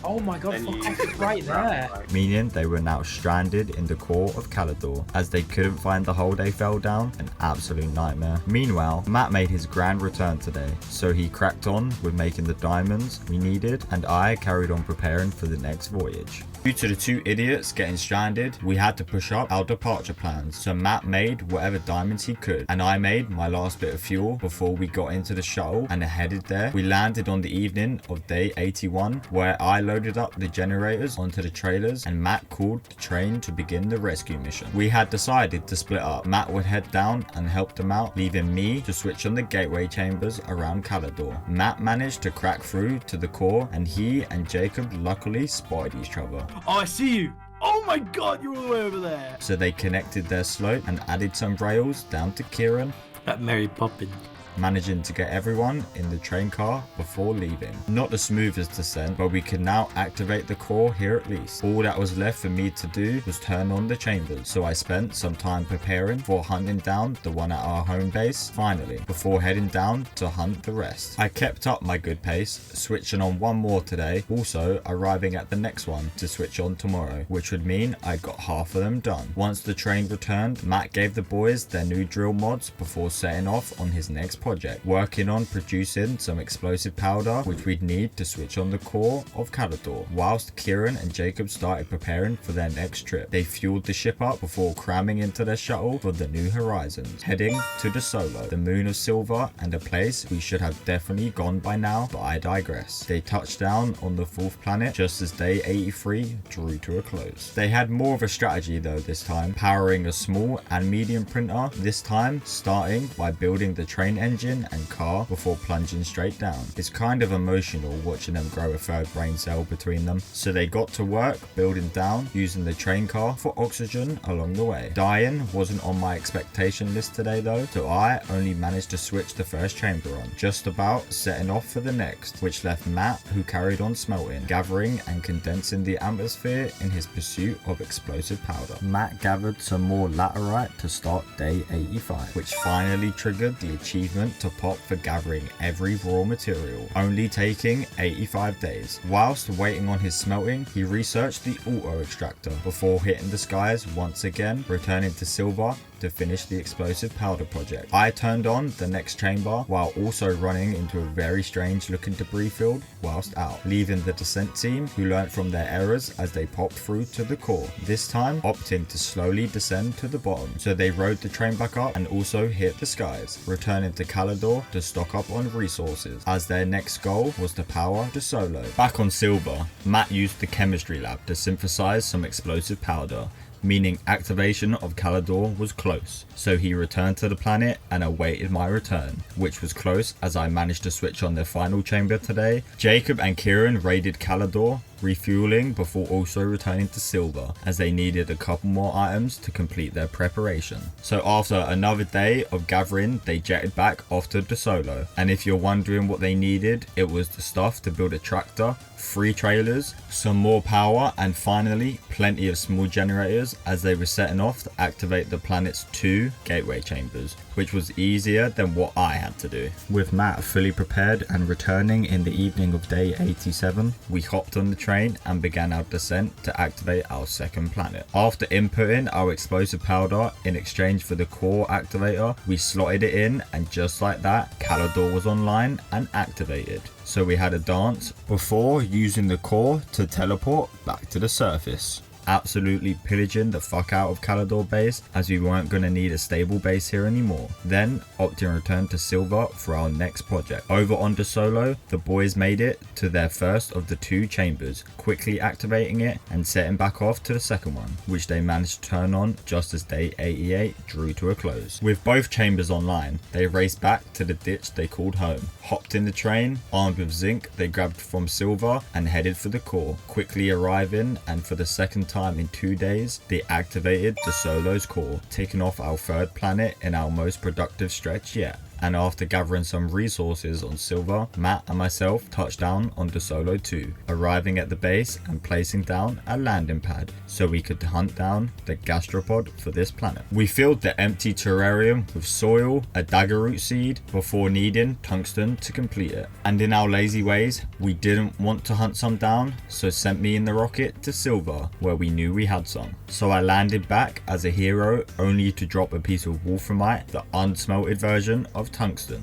Oh my god, Then fuck you off, it's right there. meaning they were now stranded in the core of Calidor, as they couldn't find the hole they fell down. An absolute nightmare. Meanwhile, Matt made his grand return today, so he cracked on with making the diamonds we needed, and I carried on preparing for the next voyage. Due to the 2 idiots getting stranded, we had to push up our departure plans, so Matt made whatever diamonds he could, and I made my last bit of fuel before we got into the shuttle and headed there. We landed on the evening of day 81, where I loaded up the generators onto the trailers, and Matt called the train to begin the rescue mission. We had decided to split up. Matt would head down and help them out, leaving me to switch on the gateway chambers around Calidor. Matt managed to crack through to the core, and he and Jacob luckily spotted each other. Oh, I see you. Oh my god, you're all the way over there. So they connected their slope and added some rails down to Kieran, That Mary Poppins. managing to get everyone in the train car before leaving. Not the smoothest descent, but we could now activate the core here at least. All that was left for me to do was turn on the chambers, so I spent some time preparing for hunting down the one at our home base finally, before heading down to hunt the rest. I kept up my good pace, switching on one more today, also arriving at the next one to switch on tomorrow, which would mean I got half of them done. Once the train returned, Matt gave the boys their new drill mods before setting off on his next project, working on producing some explosive powder which we'd need to switch on the core of Calidor, whilst Kieran and Jacob started preparing for their next trip. They fueled the ship up before cramming into their shuttle for the new horizons, heading to Desolo, the moon of Sylva, and a place we should have definitely gone by now, but I digress. They touched down on the 4th planet just as day 83 drew to a close. They had more of a strategy though this time, powering a small and medium printer, this time starting by building the train engine and car before plunging straight down. It's kind of emotional watching them grow a 3rd brain cell between them. So they got to work building down, using the train car for oxygen along the way. Dying wasn't on my expectation list today though, so I only managed to switch the 1st chamber on, just about setting off for the next, which left Matt, who carried on smelting, gathering and condensing the atmosphere in his pursuit of explosive powder. Matt gathered some more laterite to start day 85, which finally triggered the achievement to pop for gathering every raw material, only taking 85 days. Whilst waiting on his smelting, he researched the auto extractor before hitting the skies once again, returning to Sylva to finish the explosive powder project. I turned on the next chamber while also running into a very strange looking debris field whilst out, leaving the descent team who learnt from their errors as they popped through to the core, this time opting to slowly descend to the bottom. So they rode the train back up and also hit the skies, returning to Calidor to stock up on resources, as their next goal was to power Desolo. Back on Sylva, Matt used the chemistry lab to synthesize some explosive powder, meaning activation of Calidor was close. So he returned to the planet and awaited my return, which was close as I managed to switch on their final chamber today. Jacob and Kieran raided Calidor, refueling before also returning to Sylva, as they needed a couple more items to complete their preparation. So after another day of gathering, they jetted back off to Desolo, and if you're wondering what they needed, it was the stuff to build a tractor, 3 trailers, some more power, and finally plenty of small generators, as they were setting off to activate the planet's 2 gateway chambers, which was easier than what I had to do. With Matt fully prepared and returning in the evening of day 87, we hopped on the train and began our descent to activate our 2nd planet. After inputting our explosive powder in exchange for the core activator, we slotted it in, and just like that, Calidor was online and activated. So we had a dance before using the core to teleport back to the surface. absolutely pillaging the fuck out of Calidor base, as we weren't going to need a stable base here anymore. Then opting returned to Sylva for our next project. Over on Desolo, the boys made it to their first of the 2 chambers, quickly activating it and setting back off to the second one, which they managed to turn on just as day 88 drew to a close. With both chambers online, they raced back to the ditch they called home, hopped in the train, armed with zinc they grabbed from Sylva, and headed for the core, quickly arriving, and for the second time in 2 days, they activated Desolo's core, taking off our 3rd planet in our most productive stretch yet. And after gathering some resources on Sylva, Matt and myself touched down on Desolo 2, arriving at the base and placing down a landing pad so we could hunt down the gastropod for this planet. We filled the empty terrarium with soil, a dagger root seed, before needing tungsten to complete it. And in our lazy ways, we didn't want to hunt some down, so sent me in the rocket to Sylva, where we knew we had some. So I landed back as a hero, only to drop a piece of wolframite, the unsmelted version of tungsten.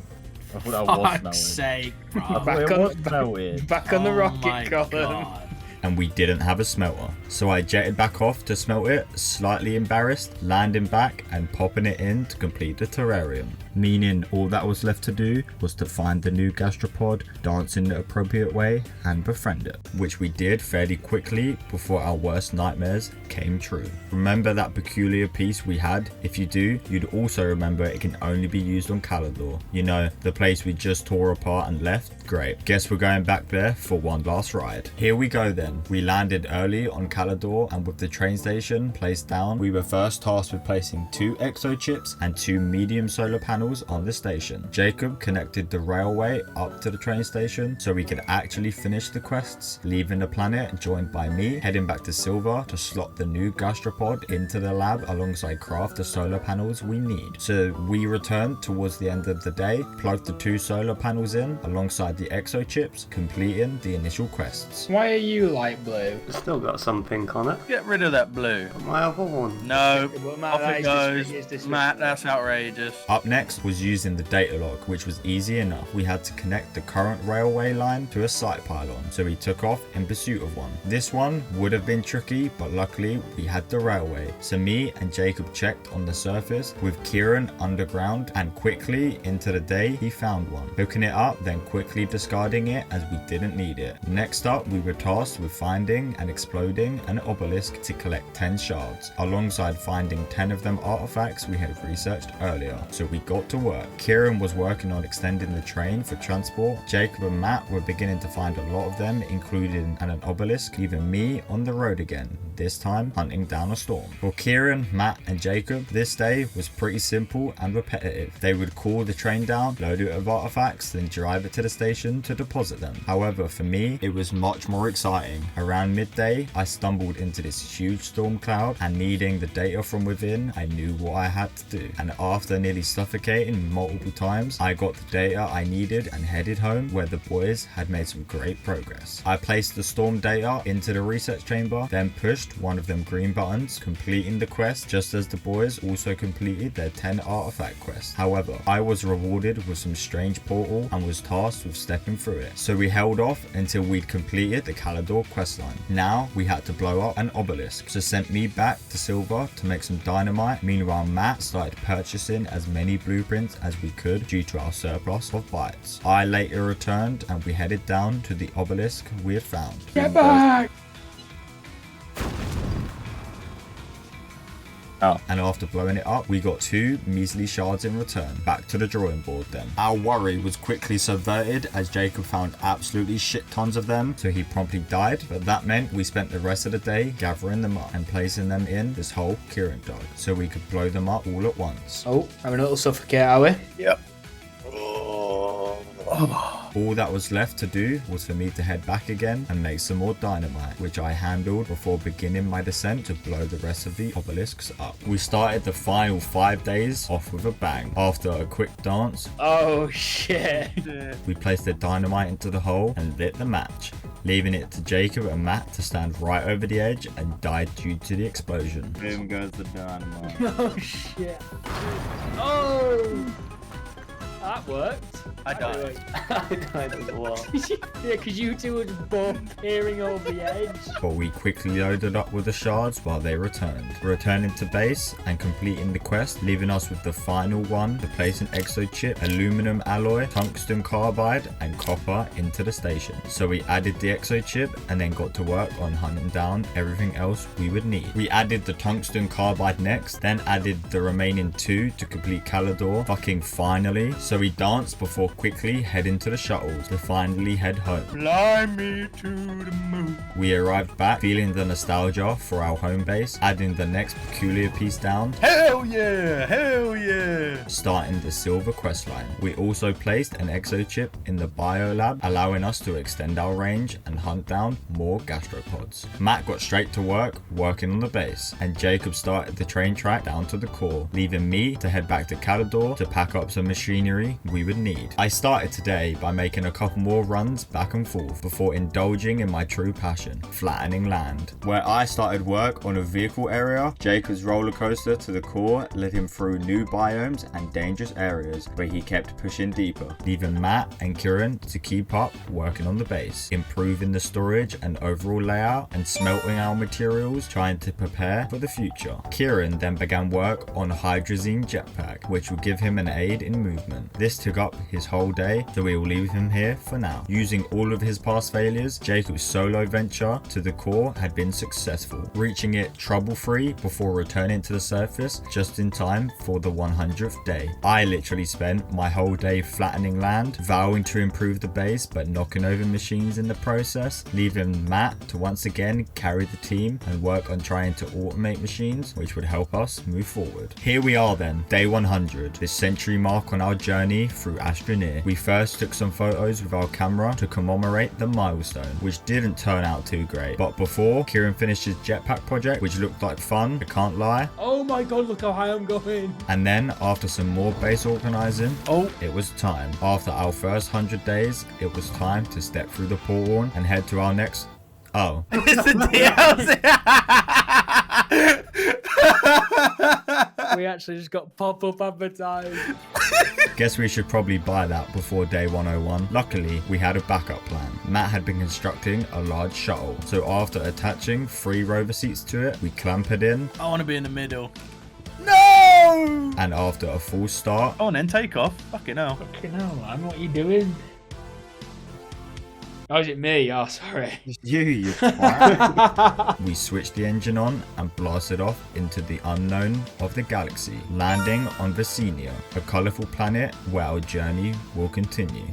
I thought that was Fuck's snowing. sake, bro. I thought it was snowing. Back on the Oh rocket my column. God. And we didn't have a smelter. So I jetted back off to smelt it, slightly embarrassed, landing back and popping it in to complete the terrarium. Meaning all that was left to do was to find the new gastropod, dance in the appropriate way and befriend it, which we did fairly quickly before our worst nightmares came true. Remember that peculiar piece we had? If you do, you'd also remember it can only be used on Calidor. You know, the place we just tore apart and left? Great. Guess we're going back there for one last ride. Here we go then. We landed early on Calidor, and with the train station placed down, we were first tasked with placing 2 exo chips and 2 medium solar panels on the station. Jacob connected the railway up to the train station so we could actually finish the quests, leaving the planet, joined by me, heading back to Sylva to slot the new gastropod into the lab alongside craft the solar panels we need. So we returned towards the end of the day, plugged the 2 solar panels in alongside the exo chips, completing the initial quests. Why are you light blue? It's still got some pink on it. Get rid of that blue. My other one. No, Well, Matt, off that it is goes. disrespectful. Matt, that's outrageous. Up next was using the data log, which was easy enough. We had to connect the current railway line to a site pylon, so we took off in pursuit of one. This one would have been tricky, but luckily we had the railway. So me and Jacob checked on the surface with Kieran underground, and quickly into the day he found one. Hooking it up, then quickly discarding it as we didn't need it. Next up, we were tasked with finding and exploding an obelisk to collect 10 shards, alongside finding 10 of them artifacts we had researched earlier. So we got to work. Kieran was working on extending the train for transport. Jacob and Matt were beginning to find a lot of them, including an obelisk, leaving me on the road again, this time hunting down a storm. For Kieran, Matt and Jacob, this day was pretty simple and repetitive. They would call the train down, load it with artifacts, then drive it to the station to deposit them. However, for me, it was much more exciting. Around midday, I stumbled into this huge storm cloud, and needing the data from within, I knew what I had to do. And after nearly suffocating multiple times, I got the data I needed and headed home, where the boys had made some great progress. I placed the storm data into the research chamber, then pushed one of them green buttons, completing the quest just as the boys also completed their 10 artifact quest. However, I was rewarded with some strange portal and was tasked with stepping through it. So we held off until we'd completed the Calidor questline. Now we had to blow up an obelisk, so sent me back to Sylva to make some dynamite. Meanwhile, Matt started purchasing as many blueprints as we could due to our surplus of bytes. I later returned and we headed down to the obelisk we had found. Get back! And after blowing it up, we got 2 measly shards in return. Back to the drawing board then. Our worry was quickly subverted as Jacob found absolutely shit tons of them, so he promptly died. But that meant we spent the rest of the day gathering them up and placing them in this hole Kieran dug, so we could blow them up all at once. Oh, having a little suffocate, are we? Yep. All that was left to do was for me to head back again and make some more dynamite, which I handled before beginning my descent to blow the rest of the obelisks up. We started the final 5 days off with a bang. After a quick dance, Oh, shit. we placed the dynamite into the hole and lit the match, leaving it to Jacob and Matt to stand right over the edge and die due to the explosion. Boom goes the dynamite. Oh, shit. Oh! that worked. I died. Really I died as well. yeah, because you two were just both peering over the edge. But we quickly loaded up with the shards while they returned. Returning to base and completing the quest, leaving us with the final one to place an exo chip, aluminum alloy, tungsten carbide, and copper into the station. So we added the exo chip and then got to work on hunting down everything else we would need. We added the tungsten carbide next, then added the remaining 2 to complete Calidor, fucking finally. So we danced before quickly heading to the shuttles to finally head home. Fly me to the moon. We arrived back feeling the nostalgia for our home base, adding the next peculiar piece down, Hell yeah! Hell yeah! starting the Sylva questline. We also placed an exo chip in the bio lab, allowing us to extend our range and hunt down more gastropods. Matt got straight to work working on the base, and Jacob started the train track down to the core, leaving me to head back to Calidor to pack up some machinery we would need. I started today by making a couple more runs back and forth before indulging in my true passion, flattening land, where I started work on a vehicle area. Jacob's roller coaster to the core led him through new biomes and dangerous areas where he kept pushing deeper, leaving Matt and Kieran to keep up working on the base, improving the storage and overall layout, and smelting our materials, trying to prepare for the future. Kieran then began work on a hydrazine jetpack, which will give him an aid in movement. This took up his whole day, so we will leave him here for now. Using all of his past failures, Jacob's solo venture to the core had been successful, reaching it trouble-free before returning to the surface just in time for the 100th day. I literally spent my whole day flattening land, vowing to improve the base but knocking over machines in the process, leaving Matt to once again carry the team and work on trying to automate machines which would help us move forward. Here we are then, day 100, this century mark on our journey through Astroneer. We first took some photos with our camera to commemorate the milestone, which didn't turn out too great. But before Kieran finished his jetpack project, which looked like fun, I can't lie. Oh my god, look how high I'm going. And then after some more base organizing, it was time. After our first 100 days, it was time to step through the portal and head to our next... Oh. It's the DLC. We actually just got pop-up advertised. Guess we should probably buy that before day 101. Luckily, we had a backup plan. Matt had been constructing a large shuttle, so after attaching 3 rover seats to it, we clamp it in. I want to be in the middle. No! And after a full start, Oh, and then take off. Fucking hell. Fucking hell, man, what are you doing? Oh, is it me? Oh, sorry. you twat. We switched the engine on and blasted off into the unknown of the galaxy, landing on Vicinia, a colourful planet where our journey will continue.